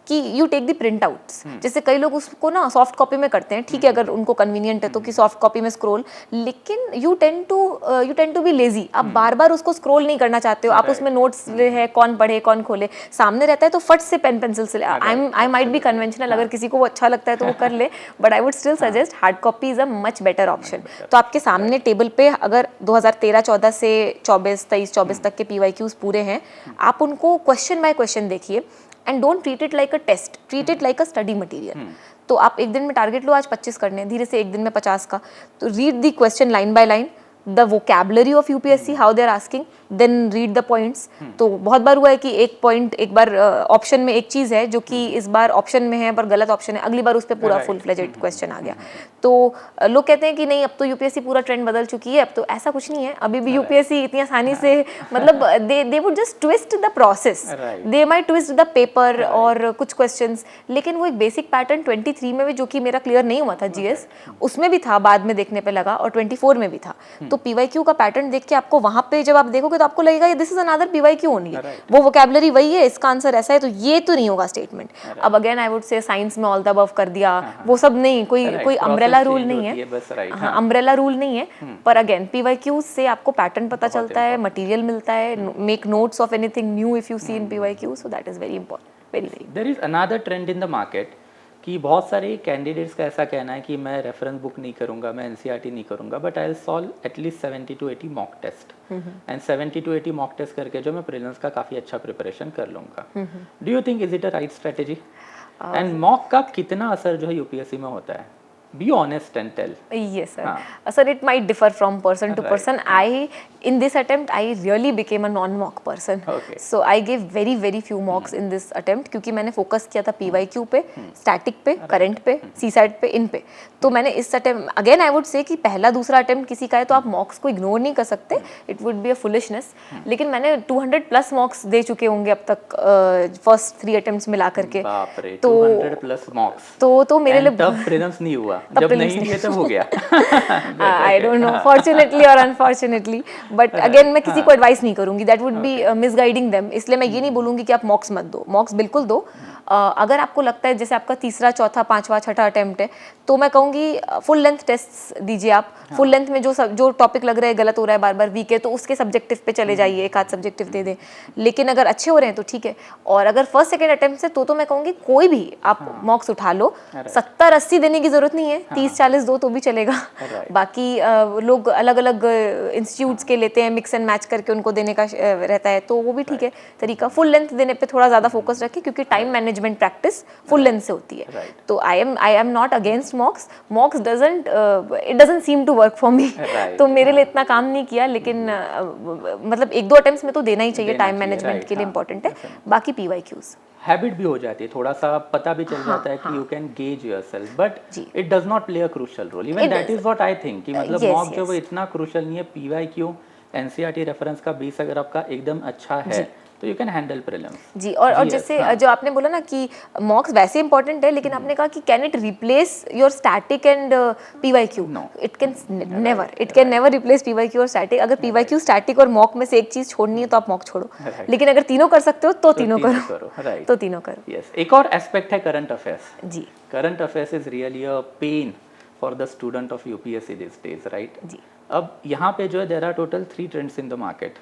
कि you take the print outs. जैसे कई लोग उसको ना सॉफ्ट कॉपी में करते हैं, ठीक है अगर उनको कन्वीनियंट है तो कि सॉफ्ट कॉपी में स्क्रॉल, लेकिन you tend to be lazy. आप बार बार उसको स्क्रॉल नहीं करना चाहते हो, आप उसमें नोट्स है, कौन पढ़े कौन खोले, सामने रहता है तो फट से पेन पेंसिल से। आई माइट बी कन्वेंशनल, अगर किसी को वो अच्छा लगता है तो वो कर ले, but I would still suggest hard copy is a much better option. तो आपके सामने टेबल पे अगर 2013-14 से 23-24 तक के PYQs पूरे हैं, आप उनको क्वेश्चन बाय क्वेश्चन देखिए, and don't treat it like a test, treat it like a study material. तो आप एक दिन में टारगेट लो, आज 25 करने हैं, धीरे से एक दिन में 50 का, तो read the question line by line, the vocabulary of UPSC, how they are asking, then read the points. तो बहुत बार हुआ है कि एक पॉइंट एक बार ऑप्शन में एक चीज़ है जो कि इस बार ऑप्शन में है पर गलत ऑप्शन है, अगली बार उस पर पूरा फुल फ्लेजेड क्वेश्चन आ गया। तो लोग कहते हैं कि नहीं अब तो UPSC पूरा ट्रेंड बदल चुकी है, अब तो ऐसा कुछ नहीं है, अभी भी UPSC इतनी आसानी से मतलब they would just twist the process, they might twist the paper और कुछ क्वेश्चंस, लेकिन वो एक बेसिक पैटर्न 23 में भी, जो कि मेरा क्लियर नहीं हुआ था GS, उसमें भी था, बाद में देखने पे लगा, और 24 में भी था। तो PYQ का पैटर्न देख के आपको वहां पे जब आप देखोगे तो आपको लगेगा this is another PYQ only, वो वोकैबुलरी वही है, इसका आंसर ऐसा है, तो ये तो नहीं होगा स्टेटमेंट। अब अगेन आई वुड से साइंस में ऑल द अबव कर दिया, वो सब नहीं, कोई अम्ब्रेला रूल नहीं है, हाँ अम्ब्रेला रूल नहीं है, पर अगेन PYQ से आपको पैटर्न पता चलता है, मटेरियल मिलता है, make notes of anything new if you see in PYQ, so that is very important, very. There is another trend in the market कि बहुत सारे कैंडिडेट्स का ऐसा कहना है कि मैं रेफरेंस बुक नहीं करूंगा, मैं NCERT नहीं करूंगा, but I will solve at least 70 to 80 mock test, and 70 to 80 mock test करके जो मैं प्रीलिम्स का काफ़ी अच्छा प्रिपरेशन कर लूँगा। Do you think is it a right strategy? And mock का कितना असर जो है UPSC में होता है? Be honest and tell. Yes, sir. हाँ. Sir, it might differ from person to Right. person. In this attempt, I really became a non-mock person. Okay. So I gave very, very few mocks in this attempt क्योंकि मैंने focus किया था PYQ पे, static पे, current पे, CSAT पे, इन पे. तो मैंने इस attempt, again I would say कि पहला दूसरा attempt किसी का है तो आप mocks को ignore नहीं कर सकते. It would be a foolishness. लेकिन मैंने 200 plus mocks दे चुके होंगे अब तक first 3 attempts मिला करके. बाप रे, तो 200 प्लस मॉक्स. तो मेरे लिए तब प्रीलिम्स नहीं हुआ. तब जब prelims नहीं नहीं किए तब हो गया. I don't know, fortunately or unfortunately, but again मैं किसी को एडवाइस नहीं करूंगी, that would be misguiding them. इसलिए मैं ये नहीं बोलूंगी कि आप मॉक्स मत दो, मॉक्स बिल्कुल दो. अगर आपको लगता है जैसे आपका तीसरा, चौथा, पांचवा, छठा अटेम्प्ट है तो मैं कहूँगी फुल लेंथ टेस्ट दीजिए आप. फुल लेंथ में जो टॉपिक लग रहा है गलत हो रहा है, बार बार वीक है, तो उसके सब्जेक्टिव पे चले जाइए, एक आध सब्जेक्टिव दे दें. लेकिन अगर अच्छे हो रहे हैं तो ठीक है. और अगर फर्स्ट सेकेंड अटेम्प्ट से तो मैं कहूँगी कोई भी आप मॉक्स उठा लो. 70-80 देने की जरूरत नहीं है, 30-40 दो तो भी चलेगा. बाकी लोग अलग अलग इंस्टीट्यूट्स के लेते हैं, मिक्स एंड मैच करके उनको देने का रहता है, तो वो भी ठीक है तरीका. फुल लेंथ देने पे थोड़ा ज़्यादा फोकस रखें क्योंकि time management practice full length से होती है. तो I am not against mocks. Mocks it doesn't seem to work for me. तो मेरे लिए इतना काम नहीं किया, लेकिन मतलब 1-2 अटेम्प्ट्स में तो देना ही चाहिए, टाइम मैनेजमेंट के लिए इंपॉर्टेंट है. बाकी PYQs हैबिट भी हो जाती है, थोड़ा सा पता भी चल जाता है कि you can gauge yourself, but it does not play a crucial role. Even that is what I think कि मतलब मॉक जो वो इतना क्रूशियल नहीं है. PYQ NCERT रेफरेंस का बेस अगर आपका एकदम अच्छा है तो यू कैन हैंडल प्रीलिम्स. जी. और जैसे जो आपने बोला ना कि मॉक्स वैसे इंपॉर्टेंट है, लेकिन आपने कहा कि can it replace your static and PYQ? No. It can never replace PYQ और स्टैटिक. अगर PYQ, स्टैटिक और मॉक में से एक चीज छोड़नी है तो आप मॉक छोड़ो. लेकिन अगर तीनों कर सकते हो तो तीनों करो. तो तीनों करो. यस. एक और एस्पेक्ट है करंट अफेयर्स. जी. Current affairs is really a pain for the student of UPSC this days, right? जी. अब यहाँ पे जो है there are total 3 trends in the market.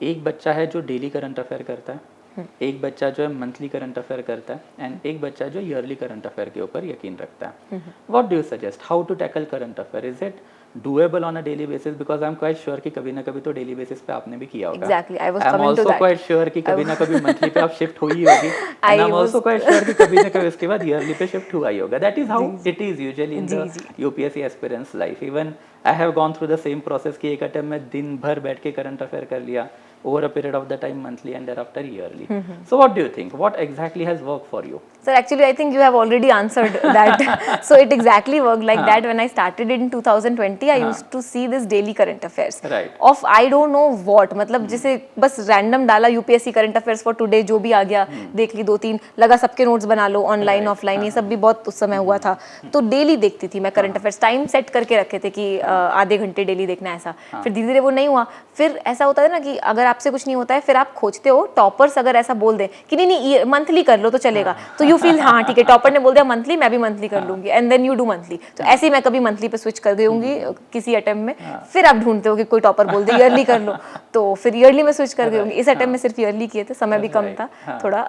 एक बच्चा है जो डेली करंट अफेयर करता है, एक बच्चा जो है मंथली करंट अफेयर करता है, एंड एक बच्चा जो ईयरली करंट अफेयर के ऊपर यकीन रखता है. What do you suggest, how to tackle current affair? Is it doable on a daily basis? Because I am quite sure कि कभी ना कभी तो डेली बेसिस पे आपने भी किया होगा. Exactly, I was I am coming to also that. Quite sure कि कभी ना कभी मंथली पे आप शिफ्ट हुई होगी. I am also quite sure कि कभी ना कभी उसके बाद ईयरली पे शिफ्ट हुआ ही होगा. That is how it is usually in the UPSC aspirants life. Even I have gone through the same process कि एक अटेम्प्ट में दिन भर बैठ के करंट अफेयर कर लिया over a period of the time monthly and thereafter yearly. So what do you think? What exactly has worked for you? Sir, actually I think you have already answered that. So it exactly worked like that. When I started in 2020, I used to see this daily current affairs. Right. Of I don't know what, मतलब जैसे बस random डाला UPSC current affairs for today, जो भी आ गया देख ली 2-3, लगा सबके नोट्स बना लो ऑनलाइन ऑफलाइन, ये सब भी बहुत उस समय हुआ था. तो डेली देखती थी मैं करंट अफेयर्स. टाइम सेट करके रखे थे कि आधे घंटे डेली देखना ऐसा. फिर धीरे धीरे वो नहीं हुआ. फिर ऐसा होता है ना कि अगर आपसे कुछ नहीं होता है फिर आप खोजते हो. टॉपर्स अगर ऐसा बोल दें कि नहीं मंथली कर लो तो चलेगा, तो यू फील हाँ ठीक है टॉपर ने बोल दिया मंथली, मैं भी मंथली कर लूंगी, and then you do monthly. तो ऐसे ही मैं कभी मंथली पे स्विच कर गई होंगी किसी अटेम्प्ट में. फिर आप ढूंढते हो कि कोई टॉपर बोल दे ईयरली कर लो, तो फिर ईयरली में स्विच कर गई होंगी. इस अटेम्प्ट में सिर्फ ईयरली किए थे, समय भी कम था थोड़ा,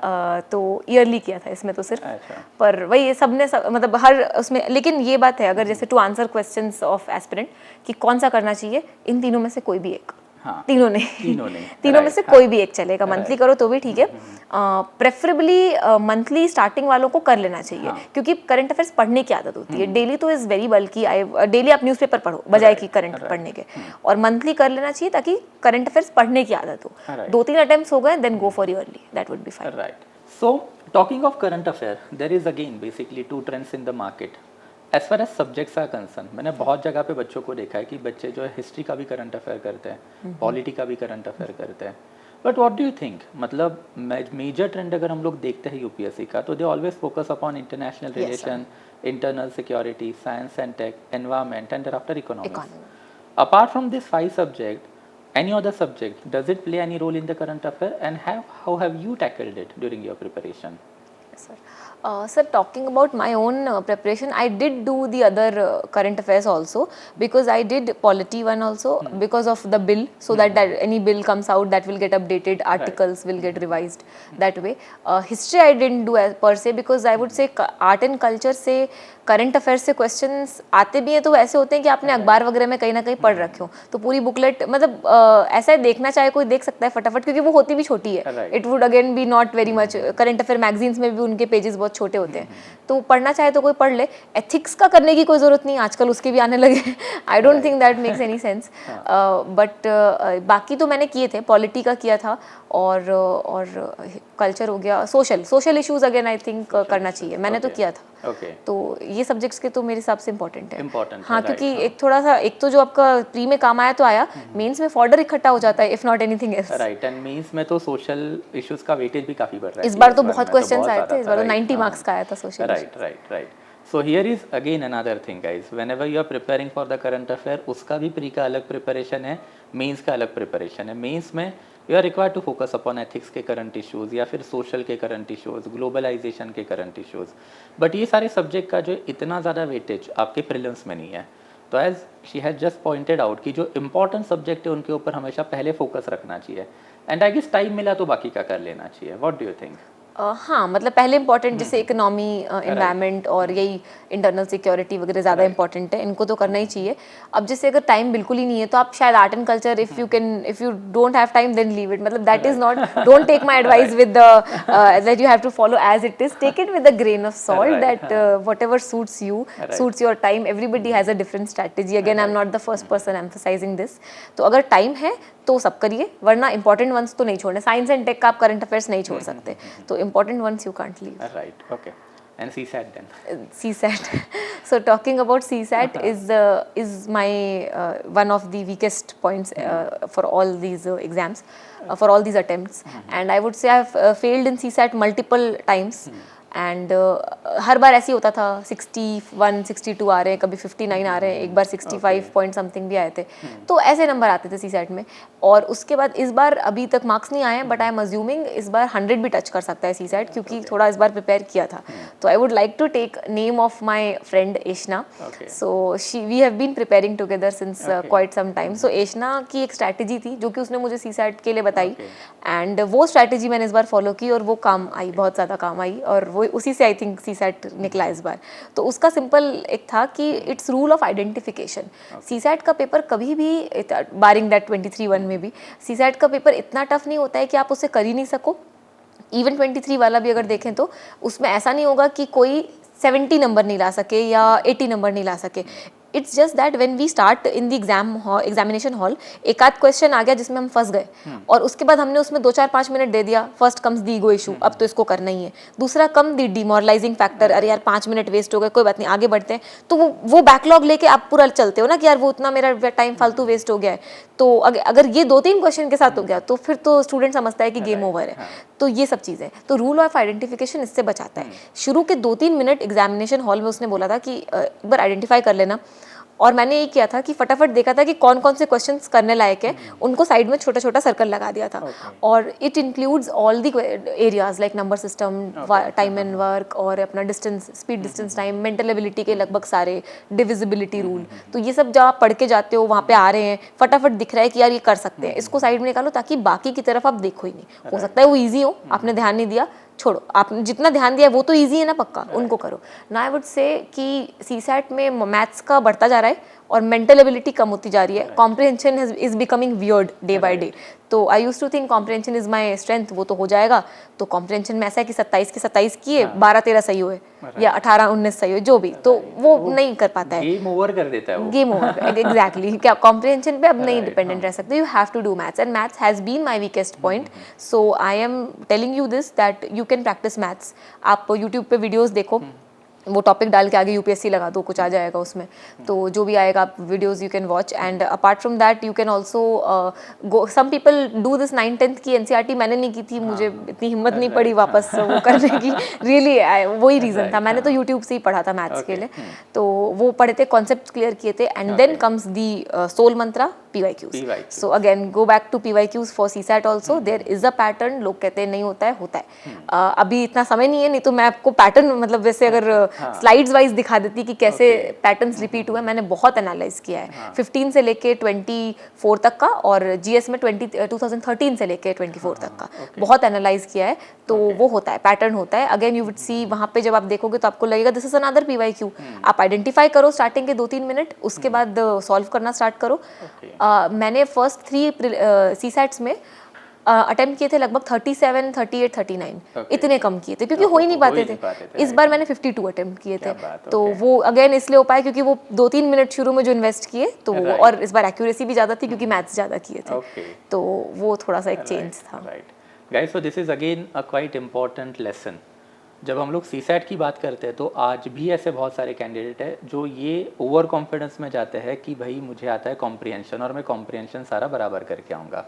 तो ईयरली किया था इसमें तो सिर्फ. पर वही सबने मतलब हर उसमें. लेकिन ये बात है, अगर जैसे to answer questions of aspirant कि कौन सा करना चाहिए, इन तीनों में से कोई भी एक. तीनों में से कोई भी एक चलेगा. मंथली करो तो भी ठीक है. प्रेफरेबली मंथली स्टार्टिंग वालों को कर लेना चाहिए क्योंकि करंट अफेयर्स पढ़ने की आदत होती है. डेली तो इज वेरी बल्कि डेली आप न्यूज़पेपर पढ़ो बजाय कि करंट पढ़ने के, और मंथली कर लेना चाहिए ताकि करंट अफेयर्स पढ़ने की आदत हो. 2-3 अटेम्प्ट्स हो गए, then go for yearly, that would be fine. Right. So talking of current affair, there is again basically 2 trends in the market as far as subjects are concern. मैंने बहुत जगह पे बच्चों को देखा है कि बच्चे जो है हिस्ट्री का भी करंट अफेयर करते हैं, पॉलिटी का भी करंट अफेयर करते हैं. But what do you think, मतलब मेजर ट्रेंड अगर हम लोग देखते हैं UPSC का, तो they always focus upon international relation, internal security, science and tech, environment and after economics. Apart from this 5 subject, any other subject, does it play any role in the current affair, and how have you tackled it during your preparation? Yes, sir. Sir, talking about my own preparation, I did do the other current affairs also, because I did polity one also because of the bill, so that any bill comes out that will get updated, articles will get revised that way. History I didn't do as per se, because I would say art and culture से current affairs से questions आते भी हैं तो वो ऐसे होते हैं कि आपने अखबार वगैरह में कहीं ना कहीं पढ़ रखे हो, तो पूरी बुकलेट मतलब ऐसा है, देखना चाहे कोई देख सकता है फटाफट, क्योंकि वो होती भी छोटी है. Right. It would again be not very much. Current affair magazines में भी उनके पेजेस बहुत छोटे होते हैं, तो पढ़ना चाहे तो कोई पढ़ ले. एथिक्स का करने की कोई ज़रूरत नहीं, आजकल उसके भी आने लगे. I don't think that makes any sense. But बाकी तो मैंने किए थे, पॉलिटी का किया था, और कल्चर हो गया, social issues again I think करना चाहिए, मैंने तो किया था. Okay. तो ये सब्जेक्ट्स के तो मेरे हिसाब से इम्पोर्टेंट है. Important है, हाँ, right, क्योंकि हाँ. एक थोड़ा सा, एक तो जो आपका प्री में काम आया तो आया, मेंस में फॉर्डर इकट्ठा हो जाता है, if not anything else. Right, and means में तो सोशल इश्यूज का वेटेज भी काफी बढ़ रहा है. इस बार तो बहुत क्वेश्चंस आए थे, इस बार तो 90 मार्क्स का आया था social. Right. So here is again another thing guys, whenever you are preparing for the current affair, उसका भी प्री का अलग प्रिपरेशन है, मेंस का अलग प्रिपरेशन है. मेंस में you are required to focus upon ethics के करंट इश्यूज या फिर सोशल के करंट इश्यूज, ग्लोबलाइजेशन के करंट इश्यूज, बट ये सारे सब्जेक्ट का जो इतना ज़्यादा वेटेज आपके प्रीलिम्स में नहीं है. तो as she has just pointed out कि जो इंपॉर्टेंट सब्जेक्ट है उनके ऊपर हमेशा पहले फोकस रखना चाहिए, एंड आई गेस टाइम मिला तो बाकी का कर लेना चाहिए. What do you think? हाँ, मतलब पहले इंपॉर्टेंट जैसे इकोनॉमी, एनवायरनमेंट और यही इंटरनल सिक्योरिटी वगैरह ज़्यादा इंपॉर्टेंट है, इनको तो करना ही चाहिए. अब जैसे अगर टाइम बिल्कुल ही नहीं है तो आप शायद art and culture, if you don't have time then leave it. मतलब that is not, don't take my advice with that you have to follow as it is. Take it with a grain of salt, that whatever suits you, suits your time. Everybody has a different strategy. Again I am not the first person emphasising this. तो अगर time है तो सब करिए, वरना important ones तो नहीं छोड़ने. साइंस एंड टेक का आप करंट अफेयर्स नहीं छोड़ सकते, तो important once you can't leave. Right, okay. And CSAT then? CSAT. So talking about CSAT is my one of the weakest points for all these exams, for all these attempts. And I would say I've failed in CSAT multiple times. And हर बार ऐसे ही होता था, 61, 62 आ रहे हैं, कभी 59 आ रहे हैं, एक बार 65 पॉइंट समथिंग भी आए थे. तो ऐसे नंबर आते थे सीसैट में. और उसके बाद इस बार अभी तक मार्क्स नहीं आए हैं, बट आई एम अज्यूमिंग इस बार 100 भी टच कर सकता है सीसैट, क्योंकि थोड़ा इस बार प्रिपेयर किया था. तो I would like to take name of my friend Eshna. So we have been preparing together since quite some time. सो एशना की एक स्ट्रैटेजी थी जो कि उसने मुझे सीसैट के लिए बताई, एंड वो स्ट्रैटेजी मैंने इस बार फॉलो की और वो काम आई, बहुत ज़्यादा काम आई, और वो उसी से आई थिंक सीसैट निकला इस बार. तो उसका सिंपल एक था कि it's rule of identification. CSAT का पेपर कभी भी, बारिंग दैट 23-1 में भी, सीसैट का पेपर इतना टफ नहीं होता है कि आप उसे कर ही नहीं सको. इवन 23 वाला भी अगर देखें तो उसमें ऐसा नहीं होगा कि कोई 70 नंबर नहीं ला सके या 80 नंबर नहीं ला सके. It's just that when we start in the examination hall, एक आध क्वेश्चन आ गया जिसमें हम फंस गए, और उसके बाद हमने उसमें 2-4-5 मिनट दे दिया. First comes the ego issue, अब तो इसको करना ही है. दूसरा कम द डिमोरलाइजिंग फैक्टर, अरे यार 5 मिनट वेस्ट हो गए, कोई बात नहीं आगे बढ़ते हैं. तो वो बैकलॉग लेके आप पूरा चलते हो ना कि यार वो उतना मेरा टाइम फालतू वेस्ट हो गया है. तो अगर ये 2-3 क्वेश्चन के साथ हो गया तो फिर तो स्टूडेंट समझता है कि गेम ओवर है. तो ये सब चीज़ें, तो रूल ऑफ आइडेंटिफिकेशन इससे बचाता है. शुरू के 2-3 मिनट एग्जामिनेशन हॉल में उसने बोला था कि एक बार आइडेंटिफाई कर लेना, और मैंने ये किया था कि फटाफट देखा था कि कौन कौन से क्वेश्चंस करने लायक है, उनको साइड में छोटा छोटा सर्कल लगा दिया था. और it includes all the areas like number system, time and work, और अपना distance, speed distance time, mental ability के लगभग सारे, डिविजिबिलिटी रूल. तो ये सब जब आप पढ़ के जाते हो, वहाँ पे आ रहे हैं, फटाफट दिख रहा है कि यार ये कर सकते हैं, इसको साइड में निकालो ताकि बाकी की तरफ आप देखो ही नहीं. हो सकता है वो ईजी हो, आपने ध्यान नहीं दिया, छोड़ो. आपने जितना ध्यान दिया वो तो इजी है ना, पक्का उनको करो ना. आई वुड से कि सीसैट में मैथ्स का बढ़ता जा रहा है और मेंटल एबिलिटी कम होती जा रही है. Comprehension is becoming weird day by day. तो I used to think comprehension is my strength, वो तो हो जाएगा. तो कॉम्प्रिहेंशन में ऐसा है कि 27 के 27 किए, 12-13 सही हुए या 18-19 सही हुए, जो भी, तो वो नहीं कर पाता है, गेम ओवर कर देता है वो. Game over, exactly. क्या कॉम्प्रिहेंशन पे अब नहीं डिपेंडेंट रह सकते. You have to do maths, and maths has been my weakest point. So I am telling you this that you can practise maths. आप यूट्यूब पे वीडियोज़ देखो, वो टॉपिक डाल के आगे यूपीएससी लगा दो, कुछ आ जाएगा उसमें. तो जो भी आएगा आप videos you can watch. And apart from that you can also go, some people do this 9th-10th की एनसीईआरटी. मैंने नहीं की थी, मुझे इतनी हिम्मत नहीं पड़ी वापस वो करने की. रियली वही रीज़न था, मैंने तो यूट्यूब से ही पढ़ा था मैथ्स के लिए. तो वो पढ़े थे, कॉन्सेप्ट क्लियर किए थे, and then comes the soul मंत्रा, PYQs. So again, go back to PYQs for CSAT also. There is a pattern. लोग कहते हैं नहीं होता है, होता है. अभी इतना समय नहीं है, नहीं तो मैं आपको पैटर्न, मतलब वैसे अगर स्लाइड्स वाइज दिखा देती कि कैसे Okay. पैटर्न्स रिपीट हुए। मैंने बहुत एनालाइज किया है 15 से लेके 24 तक का, और जीएस में 2013 से लेके 24 तक का बहुत एनालाइज किया है। तो वो होता है, पैटर्न होता है। अगेन यू वुड सी वहाँ पे जब आप देखोगे तो आपको लगेगा दिस इज अनदर पीवाईक्यू। आप आइडेंटिफाई करो स्टार्टिंग के 2-3 मिनट, उसके बाद सॉल्व करना स्टार्ट करो। मैंने फर्स्ट 3 सीसैट्स में अटेम्प्ट किए थे लगभग 37, 38, 39 इतने कम किए थे क्योंकि हो ही नहीं पाते थे। इस बार मैंने 52 अटेम्प्ट किए थे। तो वो अगेन इसलिए हो पाया क्योंकि वो 2-3 मिनट शुरू में जो इन्वेस्ट किए तो वो, और इस बार एक्यूरेसी भी ज़्यादा थी क्योंकि मैथ्स ज़्यादा किए थे। तो वो थोड़ा सा एक चेंज था। Guys, so this is again a quite important lesson. जब हम लोग सीसैट की बात करते हैं तो आज भी ऐसे बहुत सारे कैंडिडेट हैं जो ये ओवर कॉन्फिडेंस में जाते हैं कि भाई मुझे आता है कॉम्प्रिहेंशन और मैं कॉम्प्रिहेंशन सारा बराबर करके आऊँगा।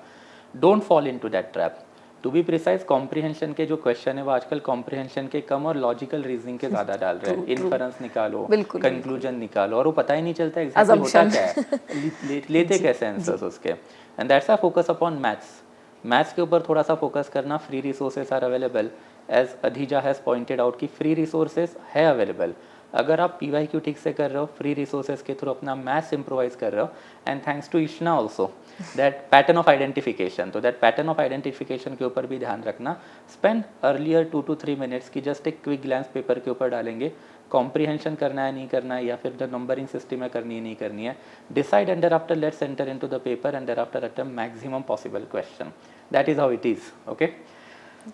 Don't fall into that trap. To be precise, comprehension के जो क्वेश्चन है वो आजकल कॉम्प्रिहेंशन के कम और लॉजिकल रीजनिंग के ज़्यादा डाल रहे हैं। इन्फरेंस निकालो, कंक्लूजन निकालो, और वो पता ही नहीं चलता एग्जैक्टली होता क्या है, लेते कैसे आंसर्स उसके। And that's a focus upon maths. Maths के ऊपर थोड़ा सा फोकस करना। Free resources are available, as Adhija has pointed out कि फ्री रिसोर्सेज है अवेलेबल। अगर आप पीवाईक्यू ठीक से कर रहे हो, फ्री रिसोर्सेज के थ्रू अपना मैथ्स इम्प्रोवाइज कर रहे हो, and thanks to Ishna also that pattern of identification, तो दैट पैटर्न ऑफ आइडेंटिफिकेशन के ऊपर भी ध्यान रखना। स्पेंड अर्लियर 2 to 3 मिनट्स की जस्ट एक क्विक ग्लैंस पेपर के ऊपर डालेंगे, कॉम्प्रिहेंशन करना है नहीं करना है, या फिर जो नंबरिंग सिस्टम है करनी है नहीं करनी है, decide and thereafter let's enter into the paper and thereafter attempt maximum possible question. That is how it is. Okay,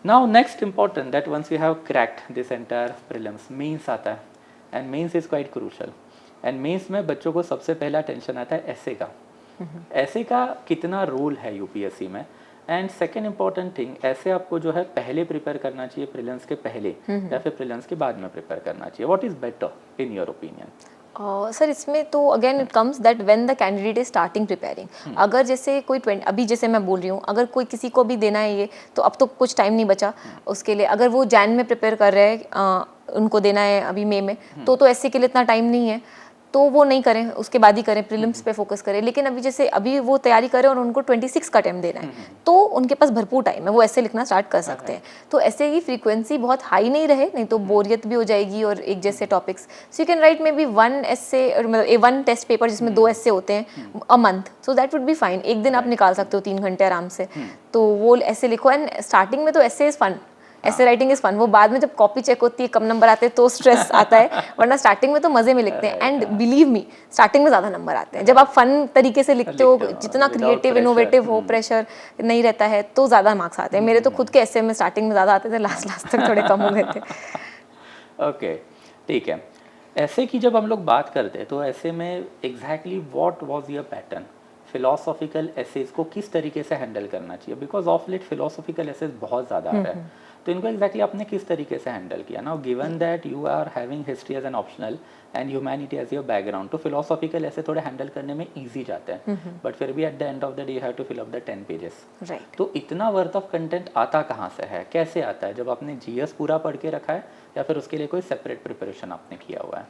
now next important that once you have cracked this entire prelims, mains आता है, and mains is quite crucial. And mains में बच्चों को सबसे पहला tension आता है ऐसे का। ऐसे का कितना रोल है यूपीएससी में, एंड सेकेंड इंपॉर्टेंट थिंग, ऐसे आपको जो है पहले प्रिपेयर करना चाहिए प्रीलिम्स के पहले, या फिर प्रीलिम्स के बाद में प्रिपेयर करना चाहिए? What is better in your opinion? Sir इसमें तो again it comes that when the candidate is starting preparing. अगर जैसे कोई अभी जैसे मैं बोल रही हूँ, अगर कोई किसी को भी देना है ये, तो अब तो कुछ टाइम नहीं बचा उसके लिए। अगर वो जैन में प्रिपेयर कर रहे हैं, उनको देना है अभी मई में, तो ऐसे के लिए इतना टाइम नहीं है, तो वो नहीं करें, उसके बाद ही करें, प्रीलिम्स पे फोकस करें। लेकिन अभी जैसे अभी वो तैयारी करें और उनको 26 का अटेम्प्ट देना है, तो उनके पास भरपूर टाइम है, वो ऐसे लिखना स्टार्ट कर सकते हैं। तो ऐसे की फ्रीक्वेंसी बहुत हाई नहीं रहे, नहीं तो बोरियत भी हो जाएगी। और एक जैसे topics, so you can right may be 1 essay, मतलब 1 टेस्ट पेपर जिसमें 2 essay होते हैं a month, so that would be fine. एक दिन आप निकाल सकते हो 3 घंटे आराम से, तो वो ऐसे लिखो। एंड स्टार्टिंग में तो ऐसे इज फन, ऐसे राइटिंग इज फन। वो बाद में जब कॉपी चेक होती है, कम नंबर आते हैं तो स्ट्रेस आता है, वरना स्टार्टिंग में तो मजे में लिखते हैं। एंड बिलीव मी, स्टार्टिंग में ज़्यादा नंबर आते हैं जब आप फन तरीके से लिखते हो, जितना क्रिएटिव इनोवेटिव हो, प्रेशर नहीं रहता है, तो ज़्यादा मार्क्स आते हैं। मेरे तो खुद के ऐसे में स्टार्टिंग में ज़्यादा आते थे, लास्ट तक थोड़े कम हो गए थे। ओके, ठीक है। ऐसे की जब हम लोग बात करते हैं तो ऐसे में exactly what was your pattern? Philosophical essays को किस तरीके से हैंडल करना चाहिए? Because of late philosophical essays बहुत ज़्यादा आ रहा है, तो इनको एग्जैक्टली आपने किस तरीके से हैंडल किया? Now given that you are having history as an optional and humanity as your background, तो फिलोसॉफिकल ऐसे थोड़े हैंडल करने में ईजी जाते हैं, बट फिर भी at the end of the day you have to fill up the 10 pages. Right. तो इतना वर्थ ऑफ कंटेंट आता कहाँ से है, कैसे आता है? जब आपने जीएस पूरा पढ़ के रखा है, या फिर उसके लिए कोई सेपरेट प्रिपरेशन आपने किया हुआ है?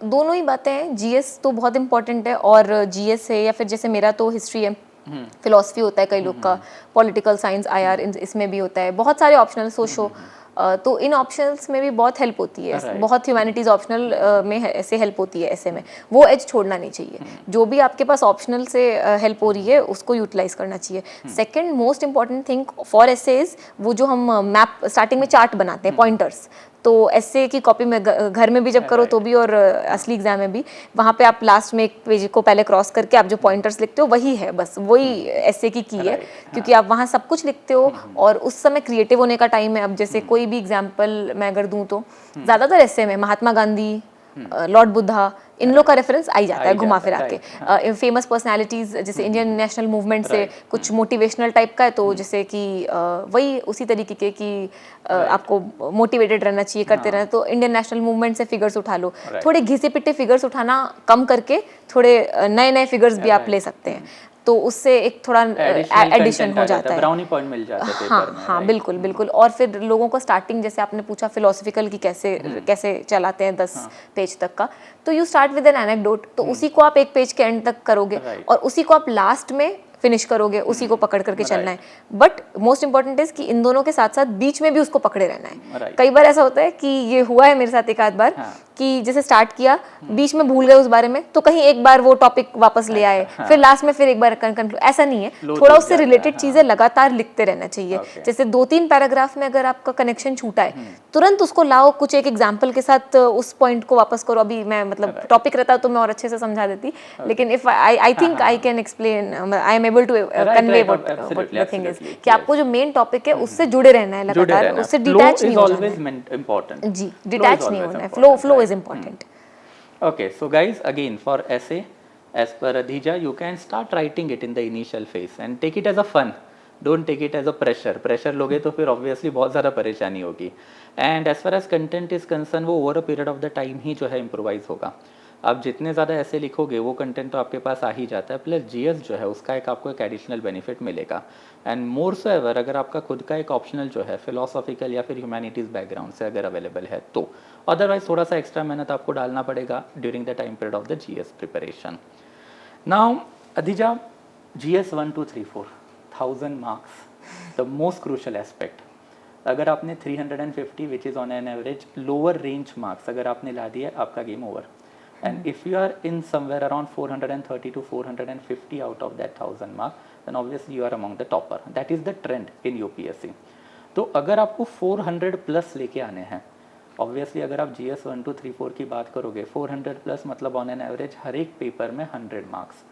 दोनों ही बातें हैं। जीएस तो बहुत इंपॉर्टेंट है, और जीएस है, या फिर जैसे मेरा तो हिस्ट्री है, फिलोसफी होता है कई लोग का, पॉलिटिकल साइंस, आईआर, इसमें भी होता है, बहुत सारे ऑप्शनल, सोशो, तो इन ऑप्शनल्स में भी बहुत हेल्प होती है, बहुत ह्यूमैनिटीज़ ऑप्शनल में ऐसे हेल्प होती है। ऐसे में वो एज छोड़ना नहीं चाहिए, जो भी आपके पास ऑप्शनल से हेल्प हो रही है उसको यूटिलाइज करना चाहिए। Second most important thing for essays, वो जो हम मैप स्टार्टिंग में चार्ट बनाते हैं, पॉइंटर्स, तो ऐसे की कॉपी में घर में भी जब करो तो भी, और असली एग्जाम में भी, वहाँ पे आप लास्ट में एक पेज को पहले क्रॉस करके आप जो पॉइंटर्स लिखते हो वही है, बस वही ऐसे की है, क्योंकि आप वहाँ सब कुछ लिखते हो और उस समय क्रिएटिव होने का टाइम है। अब जैसे कोई भी एग्जाम्पल मैं अगर दूँ तो ज़्यादातर ऐसे में महात्मा गांधी, लॉर्ड बुद्धा, इन लोग का रेफरेंस आ ही जाता है घुमा फिरा के। फेमस पर्सनालिटीज जैसे इंडियन नेशनल मूवमेंट से कुछ मोटिवेशनल टाइप का है, तो जैसे कि वही उसी तरीके के कि आपको मोटिवेटेड रहना चाहिए, करते रहना, तो इंडियन नेशनल मूवमेंट से फिगर्स उठा लो। थोड़े घिसे पिटे फिगर्स उठाना कम करके थोड़े नए नए फिगर्स भी आप ले सकते हैं, तो उससे एक थोड़ा एडिशन हो जाता है, ब्राउनी पॉइंट मिल जाता है पेपर में। हाँ बिल्कुल बिल्कुल। और फिर लोगों को स्टार्टिंग, जैसे आपने पूछा फिलोसफिकल की कैसे चलाते हैं 10 पेज तक का, तो you start with N anecdote, तो उसी को आप एक पेज के एंड तक करोगे, और उसी को आप लास्ट में फिनिश करोगे, उसी को पकड़ करके चलना है। बट मोस्ट इंपॉर्टेंट इज कि इन दोनों के साथ साथ बीच में भी उसको पकड़े रहना है। Right. कई बार ऐसा होता है कि ये हुआ है मेरे साथ एक आध बार कि जैसे स्टार्ट किया, बीच में भूल गए उस बारे में, तो कहीं एक बार वो टॉपिक वापस ले आए, फिर लास्ट में फिर एक बार कंक्लूड, ऐसा नहीं है। थोड़ा उससे रिलेटेड चीजें लगातार लिखते रहना चाहिए। जैसे 2-3 पैराग्राफ में अगर आपका कनेक्शन छूटा है, तुरंत उसको लाओ, कुछ एक एग्जांपल के साथ उस पॉइंट को वापस करो। अभी मैं मतलब टॉपिक रहता तो मैं और अच्छे से समझा देती, लेकिन if I think I can explain, I am able to convey what the thing is कि आपको जो मेन टॉपिक है उससे जुड़े रहना है लगातार, उससे डिटैच नहीं हो जाना है। जी, डिटैच नहीं होना है। Flow is important. Okay, so guys, again for essay, as per Adhija, you can start writing it in the initial phase and take it as a fun. Don't take it as a pressure. Pressure लोगे तो फिर obviously बहुत ज़्यादा परेशानी होगी. And as far as content is concerned, वो over a period of the time ही जो है improvise होगा. आप जितने ज़्यादा ऐसे लिखोगे वो कंटेंट तो आपके पास आ ही जाता है, प्लस जीएस जो है उसका एक आपको एक एडिशनल बेनिफिट मिलेगा। एंड मोर सो एवर अगर आपका खुद का एक ऑप्शनल जो है फिलोसॉफिकल या फिर ह्यूमैनिटीज़ बैकग्राउंड से अगर अवेलेबल है तो, अदरवाइज थोड़ा सा एक्स्ट्रा मेहनत आपको डालना पड़ेगा during the time period of the GS preparation. Now Adhija, GS 1 2 3 4 1000 marks, the most crucial aspect. अगर आपने 350 which is on an average lower range marks अगर आपने ला दिया, आपका game over. And if you are in somewhere around 430 to 450 out of that 1000 mark, then obviously you are among the topper. That is the trend in UPSC. तो अगर आपको 400 plus लेके आने हैं, ऑब्वियसली अगर आप GS 1 2 3 4 की बात करोगे, 400 प्लस मतलब ऑन एन एवरेज हर एक पेपर में 100 मार्क्स,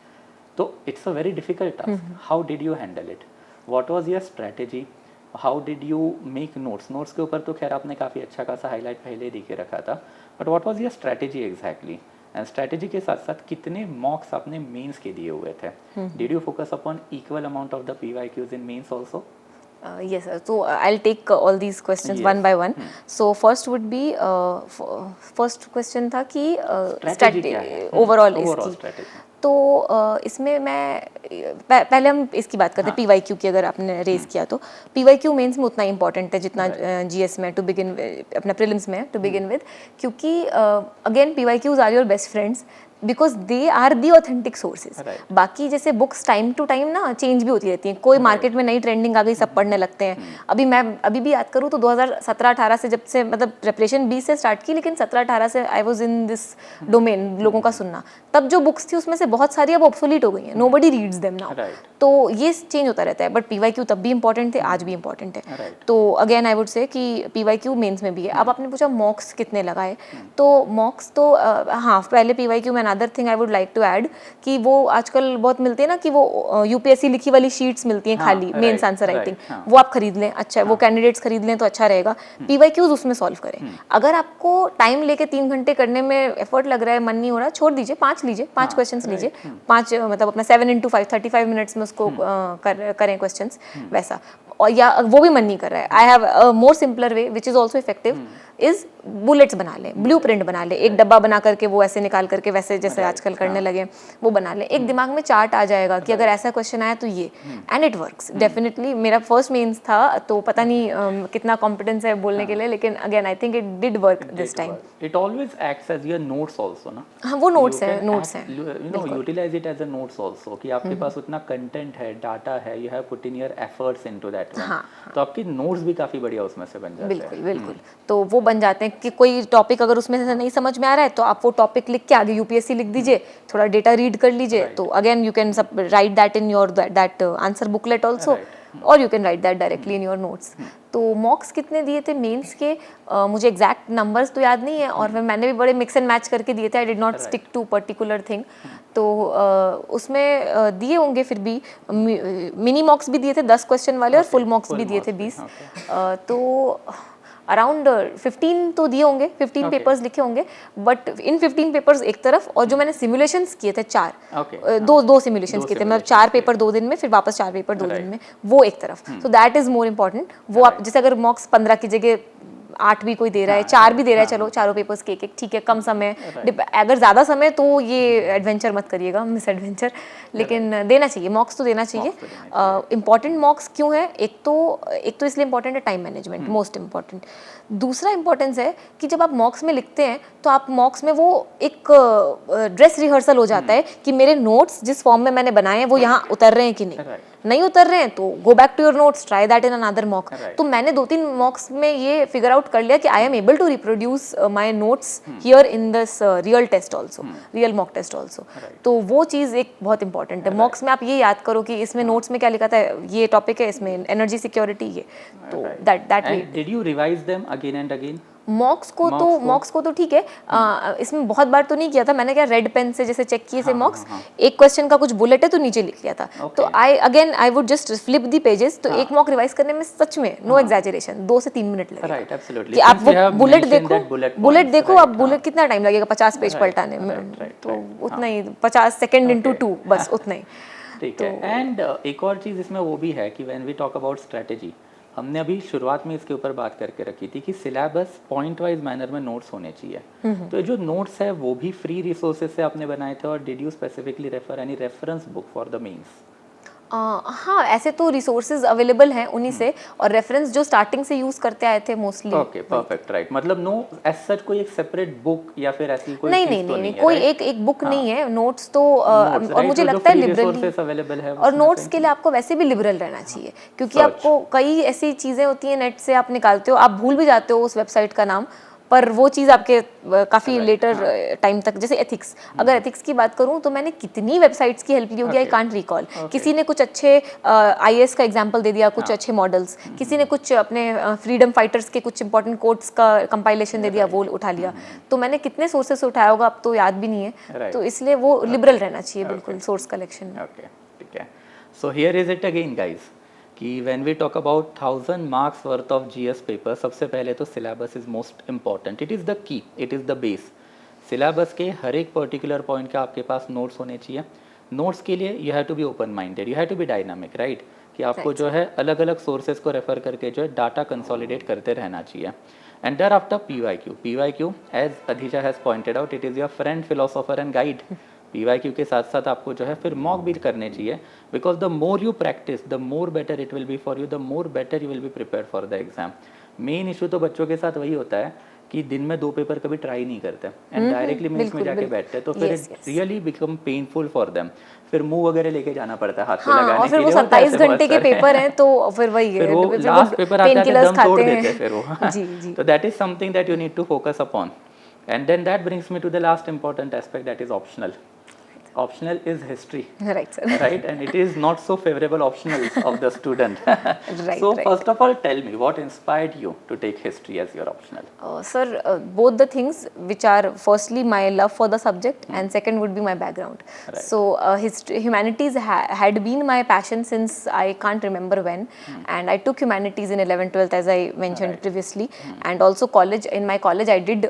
तो it's a very difficult task. How did you handle it? What was your strategy? How did you make notes? Notes के ऊपर तो खैर आपने काफ़ी अच्छा खासा हाईलाइट पहले ही के रखा था, but what was your strategy exactly? And strategy के साथ साथ कितने मॉक्स आपने मेंस के दिए हुए थे? Did you focus upon equal amount of the PYQs in mains also? Yes, sir. So I'll take all these questions one by one. So first would be first question था कि Strategy क्या है? overall Overall इसकी। strategy. तो इसमें मैं पहले हम इसकी बात करते हैं पीवाईक्यू की। अगर आपने रेज किया तो पीवाईक्यू मेंस में उतना इंपॉर्टेंट है जितना जीएस में टू बिगिन, अपना प्रीलिम्स में टू बिगिन विद, क्योंकि again PYQs are your best friends because they are the authentic sources. बाकी जैसे बुक्स टाइम टू टाइम ना चेंज भी होती रहती हैं, कोई मार्केट में नई ट्रेंडिंग आ गई, सब पढ़ने लगते हैं। अभी भी याद करूँ तो 2017-18 से, जब से मतलब प्रिपरेशन 20 से स्टार्ट की, लेकिन 17-18 से I was in this domain, लोगों का सुनना, तब जो बुक्स थी उसमें से बहुत सारी अब ऑब्सोलीट हो गई हैं, नोबडी रीड्स देम नाउ। तो ये चेंज होता रहता है, बट पीवाईक्यू तब भी इंपॉर्टेंट थे, आज भी इंपॉर्टेंट है। तो अगेन आई वुड से कि पीवाईक्यू मेंस में भी है। अब आपने पूछा मॉक्स कितने लगाए, तो मॉक्स तो हाँ, पहले पीवाईक्यू में another thing I would like to add कि वो आजकल बहुत मिलते हैं ना कि वो यूपीएससी लिखी वाली शीट्स मिलती हैं खाली, मेंस आंसर राइटिंग, वो आप खरीद लें, अच्छा है, वो कैंडिडेट्स खरीद लें तो अच्छा रहेगा। पीवाईक्यूज उसमें सॉल्व करें। अगर आपको टाइम लेके 3 घंटे करने में एफर्ट लग रहा है, मन नहीं हो रहा, छोड़ दीजिए, 5 लीजिए, 5 क्वेश्चंस लीजिए, 5 मतलब अपना 7 into 5 35 मिनट्स में उसको करें क्वेश्चंस वैसा। और या वो भी मन नहीं कर रहा है, I have a more simpler way which is also effective, is bullets बना लें, ब्लूप्रिंट बना लें, एक डब्बा बना करके वो ऐसे निकाल करके वैसे जैसे आजकल करने लगे वो बना लें। एक दिमाग में चार्ट आ जाएगा कि अगर ऐसा क्वेश्चन आया तो ये, एंड इट वर्क्स डेफिनेटली। मेरा फर्स्ट मेंस था तो पता नहीं कितना कॉम्पिटेंस है बोलने के लिए, लेकिन again I think it did work this time. It always acts as your notes also ना। हाँ, वो नोट्स हैं, नोट्स हैं, you know, utilise it as a notes also कि आपके पास उतना कंटेंट है, डाटा है, you have put in your efforts into that one, तो आपकी नोट्स भी काफी बढ़िया उसमें से बन जाते हैं। बिल्कुल बिल्कुल, तो वो बन जाते हैं कि कोई टॉपिक अगर उसमें से नहीं समझ में आ रहा है तो आप वो टॉपिक लिख के आगे यूपीएससी लिख दीजिए, थोड़ा डेटा रीड कर लीजिए, तो again you can write that in your that answer booklet also, और you can write that directly in your notes. तो मॉक्स कितने दिए थे मेंस के, मुझे एग्जैक्ट नंबर्स तो याद नहीं है, और मैंने भी बड़े मिक्स एंड मैच करके दिए थे, I did not stick to particular thing. तो उसमें दिए होंगे फिर भी, मिनी मॉक्स भी दिए थे 10 क्वेश्चन वाले, और फुल मॉक्स भी दिए थे 20। तो अराउंड 15 तो दिए होंगे, 15 पेपर्स लिखे होंगे, बट इन 15 पेपर्स एक तरफ, और जो मैंने सिमुलेशंस किए थे 4, दो सिमुलेशंस किए थे, मतलब 4 पेपर 2 दिन में, फिर वापस 4 पेपर 2 दिन में, वो एक तरफ। सो दैट इज मोर इम्पॉर्टेंट। वो आप जैसे अगर मॉक्स 15 की जगह 8 भी कोई दे रहा है, 4 भी दे रहा है, चलो चारों पेपर्स के एक ठीक है, कम समय, अगर ज़्यादा समय तो ये एडवेंचर मत करिएगा, मिस एडवेंचर, लेकिन देना चाहिए, मॉक्स तो देना चाहिए। इंपॉर्टेंट मॉक्स क्यों है? एक तो इसलिए इंपॉर्टेंट है टाइम मैनेजमेंट, मोस्ट इंपॉर्टेंट। दूसरा इंपॉर्टेंस है कि जब आप मॉक्स में लिखते हैं तो आप मॉक्स में वो एक ड्रेस रिहर्सल हो जाता है कि मेरे नोट्स जिस फॉर्म में मैंने बनाए हैं वो यहाँ उतर रहे हैं कि नहीं, नहीं उतर रहे हैं तो go back to your notes, try that in another mock. तो मैंने 2-3 मॉक्स में ये फिगर आउट कर लिया कि I am able to reproduce my notes here in this real test also, real mock test also. तो वो चीज़ एक बहुत इंपॉर्टेंट है। मॉक्स में आप ये याद करो कि इसमें नोट्स में क्या लिखा था, ये टॉपिक है, इसमें एनर्जी सिक्योरिटी, ये तो that way. Did you revise them again and again? मॉक्स को तो ठीक है, इसमें बहुत बार तो नहीं किया था मैंने, क्या रेड पेन से जैसे चेक किए थे मॉक्स, एक क्वेश्चन का कुछ बुलेट है तो नीचे लिख लिया था, तो I would just flip the pages. तो एक मॉक रिवाइज करने में सच में नो एग्जैजरेशन 2 से 3 मिनट लगेगा। Right, absolutely. कि आप वो बुलेट देखो, अब बुलेट कितना टाइम लगेगा 50 पेज पलटाने में, तो उतना ही 50 सेकंड इंटू 2, बस उतना ही। ठीक है। एंड एक और चीज़ इसमें वो भी है कि when we talk about strategy, हमने अभी शुरुआत में इसके ऊपर बात करके रखी थी कि सिलेबस पॉइंट वाइज मैनर में नोट्स होने चाहिए। तो ये जो नोट्स है वो भी फ्री रिसोर्सेज से आपने बनाए थे, और did you specifically refer any reference book for the mains? हाँ, ऐसे तो रिसोर्सेज अवेलेबल हैं उन्हीं से, और रेफरेंस जो स्टार्टिंग से यूज करते आए थे मोस्टली। Okay, perfect, right. मतलब नो एज सच कोई एक सेपरेट बुक या फिर ऐसी कोई नहीं, कोई एक बुक नहीं है। नोट्स तो और मुझे लगता है लिबरल अवेलेबल है, और नोट्स के लिए आपको वैसे भी लिबरल रहना चाहिए, क्योंकि आपको कई ऐसी चीज़ें होती हैं नेट से आप निकालते हो, आप भूल भी जाते हो उस वेबसाइट का नाम, पर वो चीज़ आपके काफ़ी लेटर टाइम तक, जैसे एथिक्स, अगर एथिक्स की बात करूँ तो मैंने कितनी वेबसाइट्स की हेल्प ली होगी, आई कांट रिकॉल। किसी ने कुछ अच्छे IAS का एग्जांपल दे दिया, कुछ अच्छे मॉडल्स, किसी ने कुछ अपने फ्रीडम फाइटर्स के कुछ इंपॉर्टेंट कोट्स का कंपाइलेशन दे दिया, वो उठा लिया। तो मैंने कितने सोर्सेस से उठाया होगा अब तो याद भी नहीं है, तो इसलिए वो लिबरल रहना चाहिए बिल्कुल सोर्स कलेक्शन में। ओके, ठीक है। So here is it again guys कि when we talk about 1000 marks worth of GS paper, सबसे पहले तो syllabus is most important, it is the key, it is the base. Syllabus के हर एक पर्टिकुलर पॉइंट का आपके पास नोट्स होने चाहिए। नोट्स के लिए you have to be open minded, you have to be dynamic, right, कि आपको जो है अलग अलग सोर्सेज को रेफर करके जो है डाटा कंसोलिडेट करते रहना चाहिए। And thereafter PYQ as Adhija has pointed out, it is your friend, philosopher and guide. PYQ के साथ साथ आपको जो है फिर मॉक भी करने चाहिए, because the more you practice the more better it will be for you, the more better you will be prepare for the exam. Main issue तो बच्चों के साथ वही होता है कि दिन में 2 पेपर कभी ट्राई नहीं करते एंड डायरेक्टली मेंस में जाके बैठते हैं, तो फिर it really become painful for them. फिर मुंह वगैरह लेके जाना पड़ता है हाथ पे लगाने और फिर के वो लिए, 27 घंटे के पेपर हैं, तो फिर वही है, फिर वो लास्ट पेपर आता है दम तोड़ देते हैं फिर वो। जी। तो that is something that you need to focus upon. And then that brings me to the last important aspect, that is optional. Optional is history, right sir. Right, and it is not so favorable optionals of the student. Right, so right. first of all, tell me what inspired you to take history as your optional? Sir, both the things, which are firstly my love for the subject and second would be my background. Right. So humanities had been my passion since I can't remember when, and I took humanities in 11th 12th as I mentioned previously, and also college, in my college I did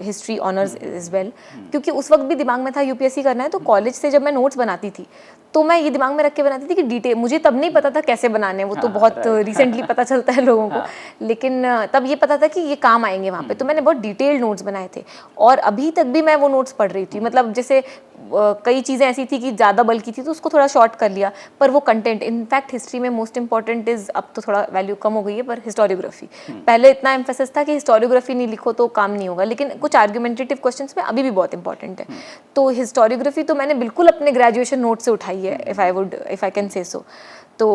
history honors as well, क्योंकि उस वक्त भी दिमाग में था UPSC करना है, तो कॉलेज से जब मैं नोट्स बनाती थी तो मैं ये दिमाग में रख के बनाती थी कि डिटेल, मुझे तब नहीं पता था कैसे बनाने हैं, वो तो बहुत रिसेंटली पता चलता है लोगों को, लेकिन तब ये पता था कि ये काम आएंगे वहाँ पे, तो मैंने बहुत डिटेल्ड नोट्स बनाए थे और अभी तक भी मैं वो नोट्स पढ़ रही थी। मतलब जैसे कई चीज़ें ऐसी थी कि ज़्यादा बल्कि थी तो उसको थोड़ा शॉर्ट कर लिया, पर वो कंटेंट, इनफैक्ट हिस्ट्री में मोस्ट इंपॉर्टेंट इज़, अब तो थोड़ा वैल्यू कम हो गई है, पर हिस्टोरियोग्राफी। पहले इतना एम्फेसिस था कि हिस्टोरियोग्राफी नहीं लिखो तो काम नहीं होगा, लेकिन कुछ आर्गुमेंटेटिव क्वेश्चंस में अभी भी बहुत इंपॉर्टेंट है। तो हिस्टोरियोग्राफी तो मैंने बिल्कुल अपने ग्रेजुएशन नोट से उठाई है, if I can say so. तो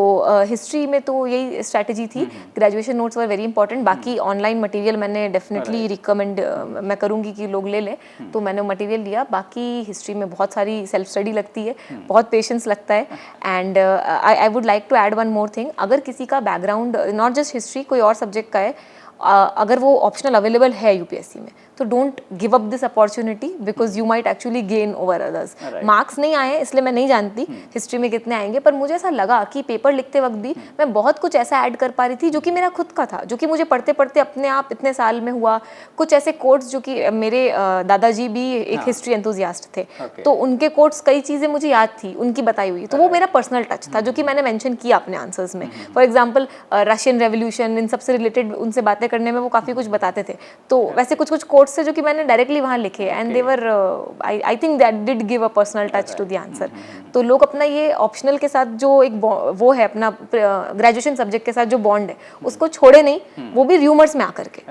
हिस्ट्री में तो यही स्ट्रैटेजी थी, graduation notes were very important. बाकी ऑनलाइन मटेरियल मैंने डेफिनेटली रिकमेंड मैं करूँगी कि लोग ले लें, तो मैंने मटेरियल लिया। बाकी हिस्ट्री में बहुत सारी सेल्फ स्टडी लगती है, बहुत पेशेंस लगता है, and I would like to add one more thing, अगर किसी का बैकग्राउंड नॉट जस्ट हिस्ट्री, कोई और सब्जेक्ट का है, अगर वो ऑप्शनल अवेलेबल है यूपीएससी में, तो don't give up this opportunity, because you might actually gain over others. Marks नहीं आए इसलिए मैं नहीं जानती हिस्ट्री में कितने आएंगे, पर मुझे ऐसा लगा कि पेपर लिखते वक्त भी मैं बहुत कुछ ऐसा ऐड कर पा रही थी जो कि मेरा खुद का था, जो कि मुझे पढ़ते पढ़ते अपने आप इतने साल में हुआ। कुछ ऐसे कोट्स जो कि मेरे दादाजी भी एक हिस्ट्री एंथुजियास्ट थे, तो उनके कोट्स, कई चीज़ें मुझे याद थी उनकी बताई हुई, तो वो मेरा पर्सनल टच था जो कि मैंने मेंशन किया अपने आंसर्स में। फॉर एग्जांपल रशियन रेवोल्यूशन, इन सबसे रिलेटेड उनसे बातें करने में वो काफ़ी कुछ बताते थे, तो वैसे कुछ कुछ कोट्स थे जो कि मैंने डायरेक्टली वहाँ लिखे, and they were, I think that did give a personal touch to the answer. तो लोग अपना ये ऑप्शनल के साथ जो एक वो है अपना ग्रेजुएशन सब्जेक्ट के साथ जो बॉन्ड है उसको छोड़े नहीं, वो भी र्यूमर्स में आकर के।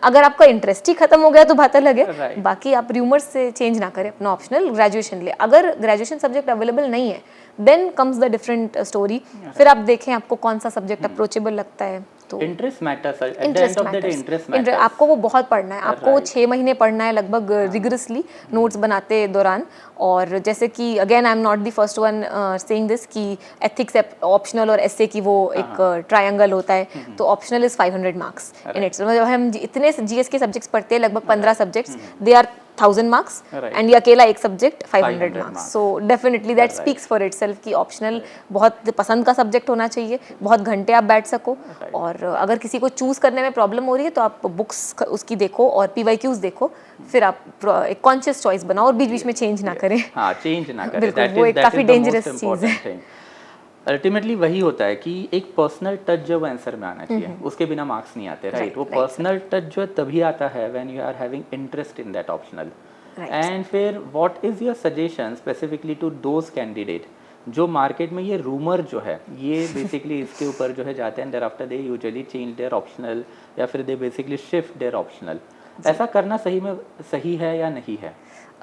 अगर आपका इंटरेस्ट ही खत्म हो गया तो बात अलग है, बाकी आप र्यूमर्स से चेंज ना करें अपना ऑप्शनल ग्रेजुएशन ले। अगर ग्रेजुएशन सब्जेक्ट अवेलेबल नहीं है then comes the different story, फिर आप देखें आपको कौन सा सब्जेक्ट अप्रोचेबल लगता है। तो interest matters, eight the end of the day interest matters. आपको वो बहुत पढ़ना है, आपको 6 महीने पढ़ना है लगभग रिगरसली नोट्स बनाते दौरान। और जैसे कि again I am not the first one saying this कि एथिक्स ऑप्शनल और एसए की वो एक ट्रायंगल होता है, तो optional is 500 marks in its. मतलब हम इतने जीएस के सब्जेक्ट्स पढ़ते हैं, लगभग 15 subjects, they are 1000 marks, and ये अकेला एक subject 500 marks. So definitely that speaks for itself कि ऑप्शनल बहुत पसंद का सब्जेक्ट होना चाहिए, बहुत घंटे आप बैठ सको। और अगर किसी को चूज करने में प्रॉब्लम हो रही है तो आप बुक्स उसकी देखो और पीवाईक्यूज देखो, फिर आप एक कॉन्शियस चॉइस बनाओ और बीच बीच में चेंज ना करें। हाँ, चेंज ना करें, बिल्कुल, वो एक काफी डेंजरस चीज है। अल्टीमेटली वही होता है कि एक पर्सनल टच जो आंसर में आना चाहिए, उसके बिना मार्क्स नहीं आते, राइट? वो पर्सनल टच जो तभी आता है when you are having interest in that optional. And फिर what is your suggestion specifically to those candidate जो मार्केट में ये रूमर जो है ये बेसिकली इसके ऊपर जो है जाते हैं, thereafter they usually change their optional या फिर they basically shift their optional. ऐसा करना सही में सही है या नहीं है?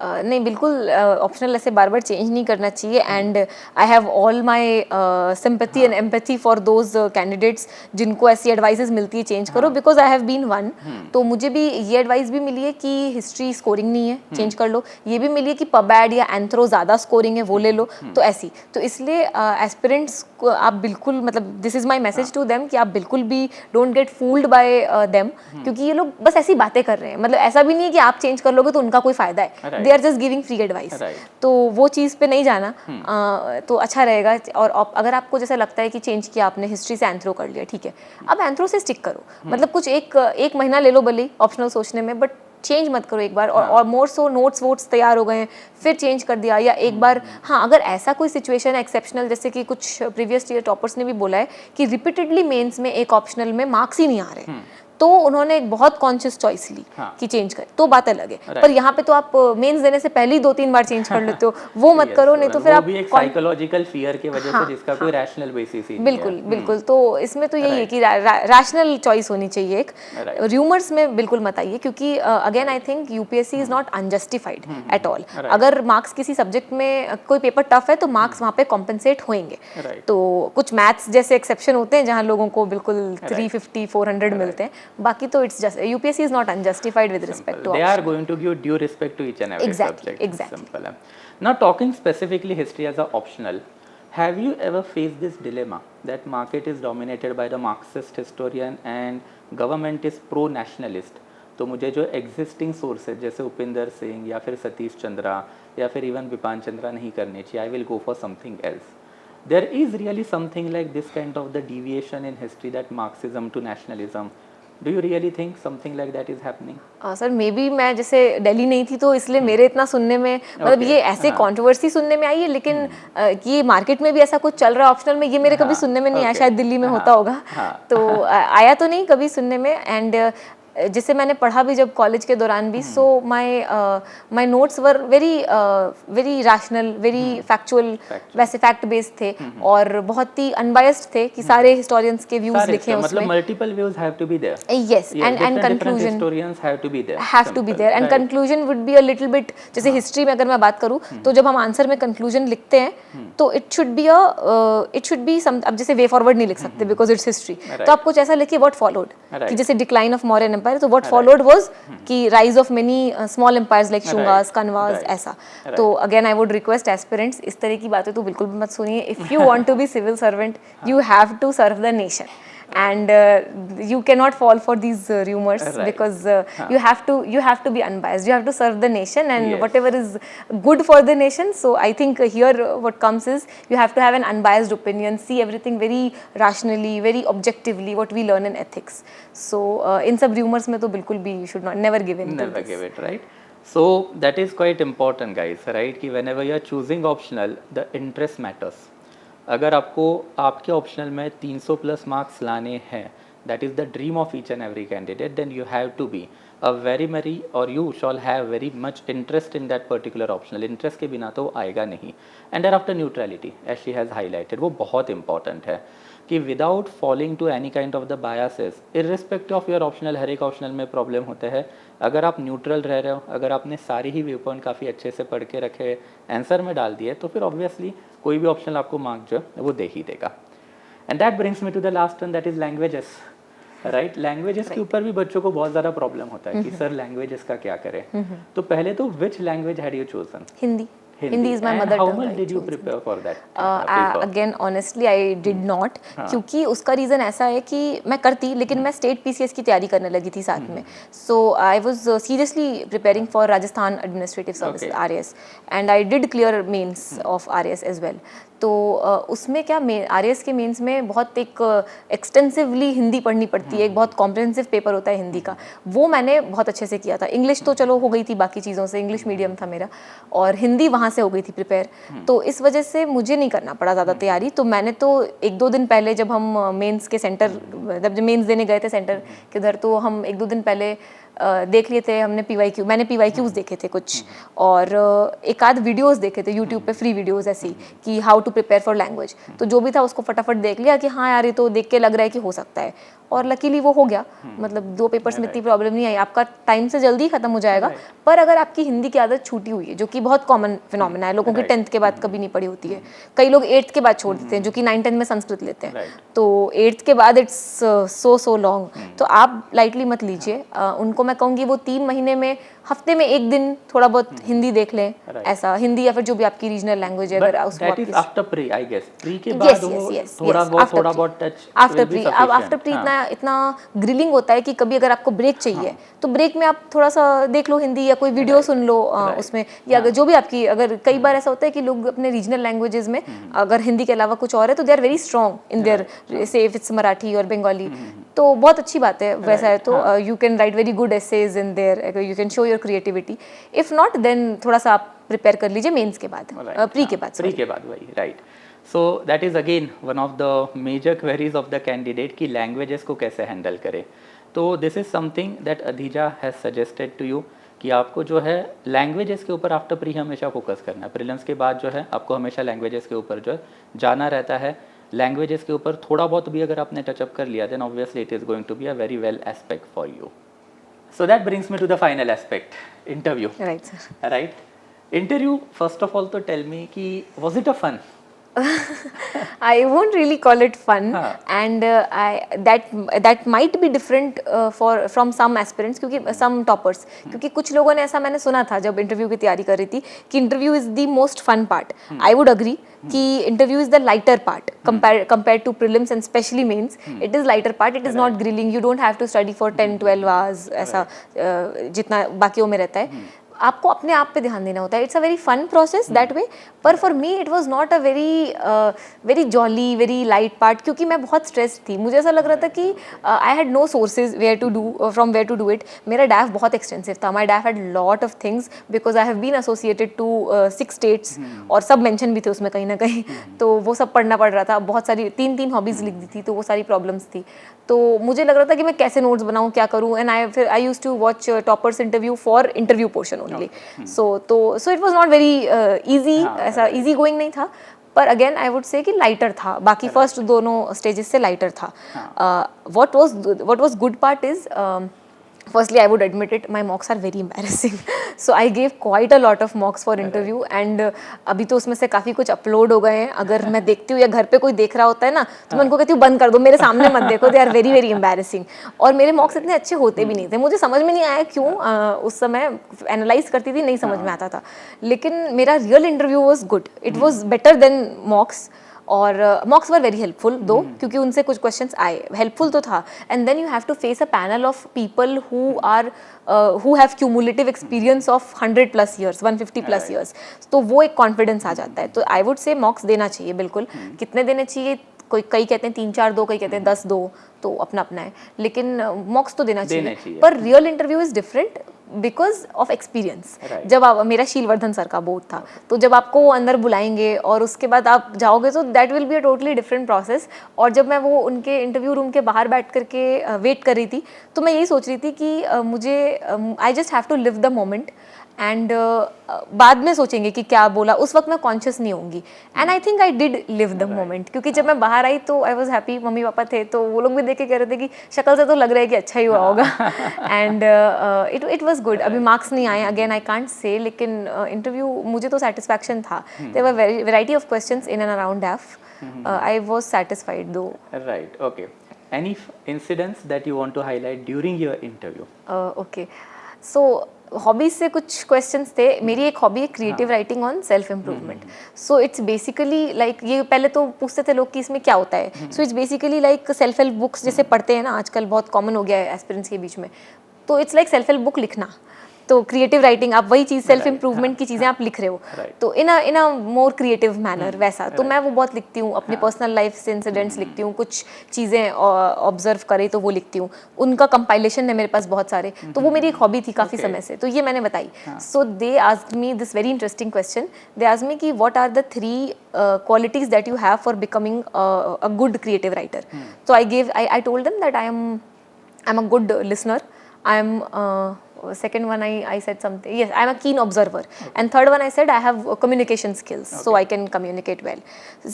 नहीं, बिल्कुल ऑप्शनल ऐसे बार बार चेंज नहीं करना चाहिए। And I have all my sympathy and empathy for those candidates जिनको ऐसी एडवाइसेस मिलती है चेंज करो, because I have been one. तो मुझे भी ये एडवाइस भी मिली है कि हिस्ट्री स्कोरिंग नहीं है, चेंज कर लो। ये भी मिली है कि पबैड या एंथ्रो ज़्यादा स्कोरिंग है, वो ले लो। तो ऐसी तो इसलिए एस्पिरेंट्स को आप बिल्कुल, मतलब this is my message to them कि आप बिल्कुल भी don't get fooled by them, क्योंकि ये लोग बस ऐसी बातें कर रहे हैं। मतलब ऐसा भी नहीं है कि आप चेंज कर लोगे तो उनका कोई फ़ायदा है, they are just giving free advice. तो वो चीज़ पे नहीं जाना तो अच्छा रहेगा। और अगर आपको जैसा लगता है कि चेंज किया आपने, हिस्ट्री से एंथ्रो कर लिया, ठीक है, अब एंथ्रो से स्टिक करो। मतलब कुछ एक महीना ले लो भले ऑप्शनल सोचने में, बट चेंज मत करो एक बार। और मोर सो नोट्स वोट्स तैयार हो गए हैं फिर चेंज कर दिया, या एक बार हाँ अगर ऐसा कोई सिचुएशन है एक्सेप्शनल, जैसे कि कुछ प्रीवियस ईयर टॉपर्स ने भी बोला है कि रिपीटेडली मेंस में एक ऑप्शनल में मार्क्स ही नहीं आ रहे, तो उन्होंने एक बहुत कॉन्शियस चॉइस ली कि चेंज करें, तो बात अलग है। पर यहाँ पे तो आप मेंस देने से पहले ही 2-3 बार चेंज कर लेते हो, वो मत करो, नहीं तो फिर आप भी एक साइकोलॉजिकल फियर की वजह से जिसका कोई रैशनल बेसिस ही नहीं है। बिल्कुल बिल्कुल। तो इसमें तो यही है कि रैशनल चॉइस होनी चाहिए एक। र्यूमर्स में बिल्कुल मत आइए, क्योंकि again I think UPSC is not unjustified at all. अगर मार्क्स किसी सब्जेक्ट में कोई पेपर टफ है तो मार्क्स वहाँ पे कॉम्पनसेट होंगे। तो कुछ मैथ्स जैसे एक्सेप्शन होते हैं जहाँ लोगों को बिल्कुल 350-400 मिलते हैं, बाकी तो it's just UPSC is not unjustified with respect to they are going to give due respect to each and every subject. Exactly. Simple. Now talking specifically history as a optional, have you ever faced this dilemma that market is dominated by the Marxist historian and government is pro nationalist? तो मुझे जो existing sources जैसे उपिंदर सिंह या फिर सतीश चंद्रा या फिर even विपान Chandra नहीं करने चाहिए, I will go for something else. There is really something like this kind of the deviation in history, that Marxism to nationalism. Do you really think something like that is happening? Sir may be मैं जैसे दिल्ली नहीं थी तो इसलिए मेरे इतना सुनने में, मतलब ये ऐसे कंट्रोवर्सी सुनने में आई है, लेकिन ये मार्केट में भी ऐसा कुछ चल रहा है ऑप्शनल में, ये मेरे कभी सुनने में नहीं आया। शायद दिल्ली में होता होगा, तो आया तो नहीं कभी सुनने में। एंड जिसे मैंने पढ़ा भी जब कॉलेज के दौरान भी, so my notes were very rational, very factual, वैसे फैक्ट बेस्ड थे और बहुत ही अनबायस्ड थे कि सारे हिस्टोरियंस के व्यूज लिखे हैं उसमें। मतलब multiple views have to be there. Yes, and conclusion historians have to be there and conclusion would be a little bit, जैसे हिस्ट्री में अगर मैं बात करूं तो जब हम आंसर में कंक्लूजन लिखते हैं तो इट शुड बी सम, अब जैसे वे फॉरवर्ड नहीं लिख सकते बिकॉज इट्स हिस्ट्री, तो आप कुछ ऐसा लिखिए व्हाट फॉलोड, कि जैसे डिक्लाइन ऑफ मौर्यन एम्पायर, तो व्हाट फॉलोड वाज कि rise of many small empires like Shungas, Kanvas, ऐसा। तो again I would request aspirants, इस तरह की बातें तो बिल्कुल भी मत सुनिए। If you want to be civil servant you have to serve the nation, and you cannot fall for these rumors, because you have to be unbiased, you have to serve the nation and whatever is good for the nation. So I think here what comes is you have to have an unbiased opinion, see everything very rationally, very objectively, what we learn in ethics. So in sub rumors mein to bilkul bhi you should not never give in, never give it, right? So that is quite important guys, right? कि whenever you are choosing optional, the interest matters. अगर आपको आपके optional में 300 plus marks लाने हैं that is the dream of each and every candidate, then you have to be a very or you shall have very much interest in that particular optional. Interest के बिना तो आएगा नहीं. And thereafter neutrality, as she has highlighted, वो बहुत important है कि without falling to any kind of the biases, irrespective of your optional, हर एक optional में problem होते हैं. अगर आप न्यूट्रल रह रहे हो, अगर आपने सारी ही व्यू पॉइंट काफ़ी अच्छे से पढ़ के रखे, आंसर में डाल दिए, तो फिर ऑब्वियसली कोई भी ऑप्शनल आपको मार्क जो है वो दे ही देगा. And that brings me to the last one, that is languages. Right, languages के ऊपर भी बच्चों को बहुत ज़्यादा प्रॉब्लम होता है कि सर लैंग्वेजेस का क्या करें. तो पहले तो which language had you chosen? Hindi. Hindi is my mother tongue. How much did you prepare for that? Again, honestly, I did not. क्योंकि उसका रीज़न ऐसा है कि मैं करती, लेकिन मैं स्टेट PCS की तैयारी करने लगी थी साथ में. So I was seriously preparing for Rajasthan Administrative Services (RAS) and I did clear mains of RAS as well. तो उसमें क्या RAS के मेंस में बहुत एक एक्सटेंसिवली हिंदी पढ़नी पड़ती है, एक बहुत कॉम्प्रिहेंसिव पेपर होता है हिंदी का. वो मैंने बहुत अच्छे से किया था. इंग्लिश तो चलो हो गई थी बाकी चीज़ों से, इंग्लिश मीडियम था मेरा, और हिंदी वहाँ से हो गई थी प्रिपेयर. तो इस वजह से मुझे नहीं करना पड़ा ज़्यादा तैयारी. तो मैंने तो 1-2 दिन पहले जब हम मेंस के सेंटर, जब मेंस देने गए थे सेंटर के उधर, तो हम 1-2 दिन पहले देख लिए थे हमने मैंने PYQs देखे थे कुछ, और एक आध वीडियोस देखे थे यूट्यूब पे, फ्री वीडियोस ऐसी कि how to prepare for language. तो जो भी था उसको फटाफट देख लिया कि हाँ यार ये तो देख के लग रहा है कि हो सकता है, और लकीली वो हो गया. मतलब 2 पेपर्स में इतनी प्रॉब्लम नहीं आई. आपका टाइम से जल्दी खत्म हो जाएगा, पर अगर आपकी हिंदी की आदत छूटी हुई है, जो कि बहुत कॉमन फिनोमेना है, लोगों की 10th के बाद कभी नहीं पढ़ी होती है. कई लोग 8th के बाद छोड़ देते हैं, जो कि 9-10 में संस्कृत लेते हैं. तो 8th के बाद इट्स सो लॉन्ग. तो आप लाइटली मत लीजिए. उनको मैं कहूँगी वो 3 महीने में हफ्ते में 1 दिन थोड़ा बहुत हिंदी देख लें, ऐसा हिंदी या फिर जो भी आपकी रीजनल लैंग्वेज है. अगर उसको that is after pre, I guess. Pre के बाद वो थोड़ा बहुत टच आफ्टर प्री. अब आफ्टर प्री इतना ग्रिलिंग होता है कि कभी अगर आपको ब्रेक चाहिए तो ब्रेक में आप थोड़ा सा देख लो हिंदी, या कोई वीडियो सुन लो उसमें, या जो भी आपकी, अगर कई बार ऐसा होता है कि लोग अपने रीजनल लैंग्वेजेस में अगर हिंदी के अलावा कुछ और है तो they are very strong in there, say if it's Marathi और बंगाली, तो बहुत अच्छी बात है. वैसा है तो you can write very good essays in there, you can show your creativity. If not then थोड़ा सा आप प्रिपेयर कर लीजिए मेंस के बाद, प्री के बाद. वही right. So that is again one of the major queries of the candidate कि लैंग्वेजेस को कैसे हैंडल करें. तो this is something that Adhija has suggested to you कि आपको जो है लैंग्वेजेस के ऊपर आफ्टर प्री हमेशा फोकस करना है. प्रीलिम्स के बाद जो है आपको हमेशा लैंग्वेजेस के ऊपर जो है जाना रहता है. लैंग्वेजेस के ऊपर थोड़ा बहुत भी अगर आपने टचअप कर लिया, then obviously it is going to be a very well aspect for you. So that brings me to the final aspect, interview. Right, sir. Right. Interview, first of all, to tell me कि was it a fun? I won't really call it fun, and that might be different from some aspirants, क्योंकि some toppers, क्योंकि कुछ लोगों ने ऐसा मैंने सुना था जब इंटरव्यू की तैयारी कर रही थी कि interview is the most fun part. I would agree कि interview is the lighter part compared to prelims and especially mains. It is lighter part. It is not grilling. You don't have to study for 10-12 hours ऐसा जितना बाकियों में रहता है. आपको अपने आप पे ध्यान देना होता है. It's a very fun process that way, पर for me it was not a very jolly, very light part, क्योंकि मैं बहुत स्ट्रेस थी. मुझे ऐसा लग रहा था कि I had no sources from where to do it. मेरा डैफ बहुत एक्सटेंसिव था. My DAF had lot of things because I have been associated to 6 states, और सब मेंशन भी थे उसमें कहीं ना कहीं. तो वो सब पढ़ना पड़ रहा था. बहुत सारी 3 हॉबीज लिख दी थी, तो वो सारी प्रॉब्लम्स थी. तो मुझे लग रहा था कि मैं कैसे नोट्स बनाऊँ, क्या करूँ. And I used to watch toppers interview for interview portion only. So it was not very easy, ऐसा इजी गोइंग नहीं था. पर अगेन आई वुड से कि लाइटर था. बाकी फर्स्ट दोनों स्टेजेस से लाइटर था. What was good part is, firstly I would admit it, my mocks are very embarrassing. So I gave quite a lot of mocks for interview, and अभी तो उसमें से काफ़ी कुछ अपलोड हो गए हैं. अगर मैं देखती हूँ या घर पे कोई देख रहा होता है ना, तो मैं उनको कहती हूँ बंद कर दो, मेरे सामने मत देखो, they are very very embarrassing. और मेरे मॉक्स इतने अच्छे होते भी नहीं थे. मुझे समझ में नहीं आया क्यों. उस समय एनालाइज करती थी, नहीं समझ में आता था. लेकिन मेरा real interview was good. It was better than मॉक्स. और मॉक्स वर वेरी हेल्पफुल दो, क्योंकि उनसे कुछ क्वेश्चंस आए. हेल्पफुल तो था. And then you have to face a panel of people who have cumulative experience of 100+ years, 150+ years. तो वो एक कॉन्फिडेंस आ जाता है. तो आई वुड से मॉक्स देना चाहिए बिल्कुल. कितने देने चाहिए, कई कहते हैं 3-4 दो, कई कहते हैं 10 दो, तो अपना है. लेकिन मॉक्स तो देना चाहिए. पर real interview is different. Because of experience. Right. जब आप, मेरा शीलवर्धन सर का बोर्ड था, तो जब आपको वो अंदर बुलाएंगे और उसके बाद आप जाओगे तो that will be a totally different process. और जब मैं वो उनके इंटरव्यू रूम के बाहर बैठ करके वेट कर रही थी, तो मैं यही सोच रही थी कि मुझे I just have to live the moment एंड बाद में सोचेंगे कि क्या बोला, उस वक्त मैं कॉन्शियस नहीं होंगी। And I think I did live the moment, क्योंकि जब मैं बाहर आई तो I was happy, mummy papa थे तो वो लोग भी देख के कह रहे थे कि शक्ल से तो लग रहा है कि अच्छा ही हुआ होगा। And it was good. अभी मार्क्स नहीं आए, अगेन आई कांट से, लेकिन इंटरव्यू मुझे तो सेटिस्फैक्शन था। There were variety of questions in and around DAF. I was satisfied though. Right. Okay. Any incidents that you want to highlight during your interview? Okay, so hobbies से कुछ questions थे। मेरी एक hobby है creative writing on self improvement. So it's basically like, ये पहले तो पूछते थे लोग कि इसमें क्या होता है। So it's basically like self help books जैसे पढ़ते हैं ना आजकल, बहुत कॉमन हो गया है एस्पिरेंट्स के बीच में, तो it's like self help book लिखना। तो क्रिएटिव राइटिंग, आप वही चीज़ सेल्फ इम्प्रूवमेंट की चीज़ें आप लिख रहे हो, तो इन अ मोर क्रिएटिव मैनर वैसा। तो मैं वो बहुत लिखती हूँ, अपनी पर्सनल लाइफ से इंसिडेंट्स लिखती हूँ, कुछ चीज़ें ऑब्जर्व करें तो वो लिखती हूँ, उनका कंपाइलेशन है मेरे पास बहुत सारे। तो वो मेरी एक हॉबी थी काफ़ी समय से, तो ये मैंने बताई। So they asked me this very interesting question. They asked me कि what are the 3 qualities that you have for becoming a good creative writer. So I told them that I'm a good listener. I'm second one I said something, yes, I'm a keen observer. And third one I said I have communication skills, so I can communicate well.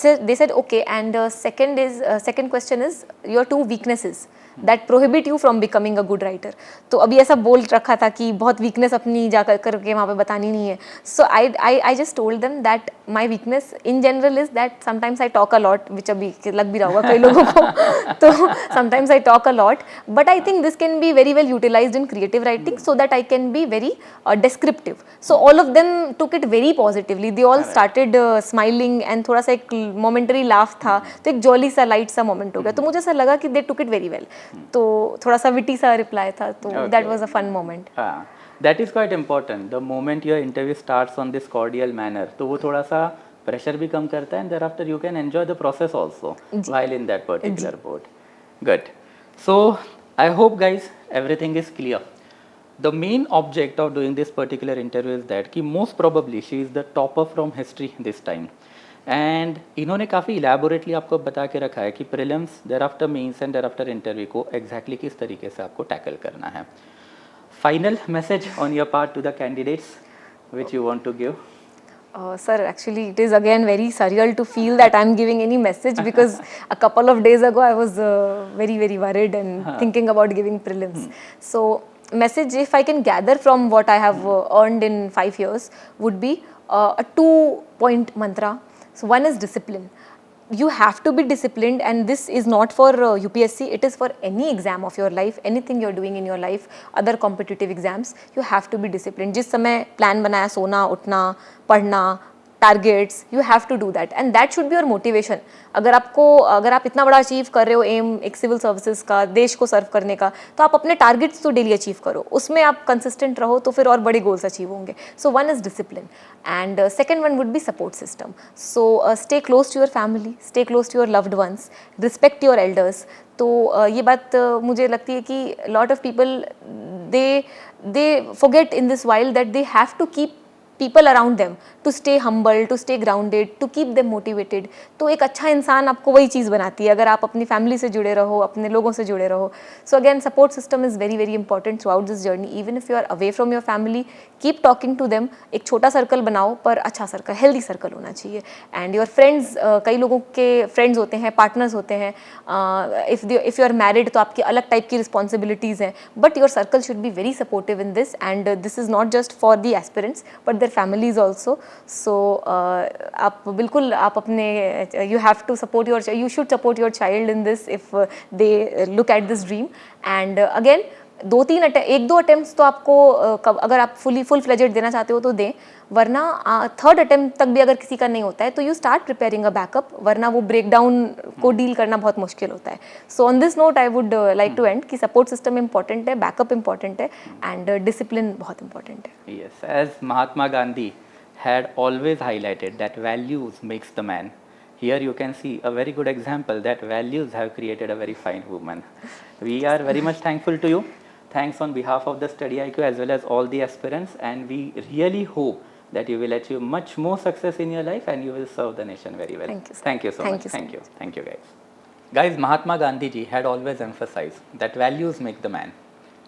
So they said okay, and second question is your 2 weaknesses that prohibit you from becoming a good writer. तो अभी ऐसा बोल रखा था कि बहुत weakness अपनी जा करके वहाँ पे बतानी नहीं है. So I just told them that my weakness in general is that sometimes I talk a lot, which अभी लग भी रहा होगा कई लोगों को. तो sometimes I talk a lot, but I think this can be very well utilized in creative writing so that I can be very descriptive. So all of them took it very positively. They all started smiling and थोड़ा सा एक momentary laugh था, तो एक jolly सा light सा moment हो गया. तो मुझे ऐसा लगा कि they took it very well. तो थोड़ा सा witty सा reply था, तो that was a fun moment. That is quite important. The moment your interview starts on this cordial manner, तो वो थोड़ा सा pressure भी कम करता है, and thereafter you can enjoy the process also while in that particular board. Good. So I hope guys everything is clear. The main object of doing this particular interview is that कि most probably she is the topper from history this time. And इन्होंने काफ़ी elaborately आपको बता के रखा है कि prelims thereafter mains and thereafter interview को एग्जैक्टली किस तरीके से आपको टैकल करना है. Final message on your part to the candidates which you want to give. Sir, actually it is again very surreal to feel that I'm giving any message because a couple of days ago I was very worried and thinking about giving prelims. So message, if I can gather from what I have earned in 5 years, would be a 2-point mantra. So one is discipline. You have to be disciplined, and this is not for UPSC, it is for any exam of your life, anything you're doing in your life, other competitive exams, you have to be disciplined. जिस समय plan बनाया, सोना उठना पढ़ना, targets, you have to do that and that should be your motivation. अगर आप इतना बड़ा अचीव कर रहे हो एम एक सिविल सर्विसेज का, देश को सर्व करने का, तो आप अपने टारगेट्स तो डेली अचीव करो, उसमें आप कंसिस्टेंट रहो तो फिर और बड़े गोल्स अचीव होंगे. So one is discipline and second one would be support system. So stay close to your family, stay close to your loved ones, respect your elders. तो ये बात मुझे लगती है कि lot of people they forget in this wild that they have to keep people around them to stay humble, to stay grounded, to keep them motivated. तो एक अच्छा इंसान आपको वही चीज़ बनाती है अगर आप अपनी फैमिली से जुड़े रहो, अपने लोगों से जुड़े रहो. So again support system is very important throughout this journey. Even if you are away from your family, keep talking to them. एक छोटा सर्कल बनाओ पर अच्छा सर्कल, हेल्दी सर्कल होना चाहिए. एंड योर फ्रेंड्स, कई लोगों के फ्रेंड्स होते हैं, पार्टनर्स होते हैं. इफ़ यू आर मैरिड तो आपकी अलग टाइप की रिस्पॉन्सिबिलिटीज़ हैं, but your circle should be very supportive in this. And this is not just for the aspirants but their families also. So आप बिल्कुल आप अपने you have to support you should support your child in this if they look at this dream. And again 1-2 attempts तो आपको अगर आप full fledged देना चाहते हो तो दें, वरना थर्ड अटेम्प्ट तक भी अगर किसी का नहीं होता है तो you start preparing a backup, वरना वो ब्रेकडाउन को डील करना बहुत मुश्किल होता है. So on this note I would like to end कि सपोर्ट सिस्टम इंपॉर्टेंट है, बैकअप इंपॉर्टेंट है एंड डिसिप्लिन बहुत इंपॉर्टेंट है. Yes, as Mahatma Gandhi had always highlighted that values makes the man. Here you can see a very good example that values have created a very fine woman. We are very much thankful to you. Thanks on behalf of the Study IQ as well as all the aspirants, and we really hope that you will achieve much more success in your life and you will serve the nation very well. Thank you, sir. Thank you so Thank much. you so Thank you. Thank you, guys. Guys, Mahatma Gandhi ji had always emphasized that values make the man.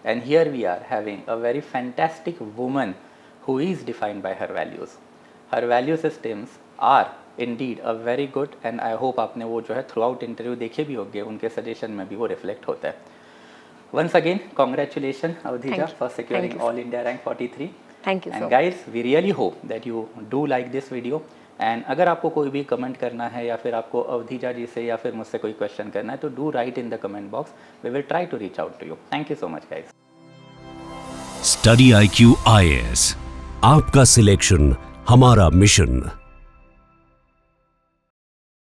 And here we are having a very fantastic woman who is defined by her values. Her value systems are indeed a very good, and I hope आपने वो जो है throughout interview देखे भी होंगे, उनके suggestion में भी वो reflect होता है. Once again, congratulations Avdhija Thank you. for securing Thank you, All India rank 43. Thank you so And much. guys, we really hope that you do like this video. And अगर आपको कोई भी comment करना है या फिर आपको अवधीजा जी से या फिर मुझसे कोई क्वेश्चन करना है तो do write in the comment box. We will try to reach out to you. Thank you so much guys. Study IQ IAS, आपका सिलेक्शन हमारा मिशन.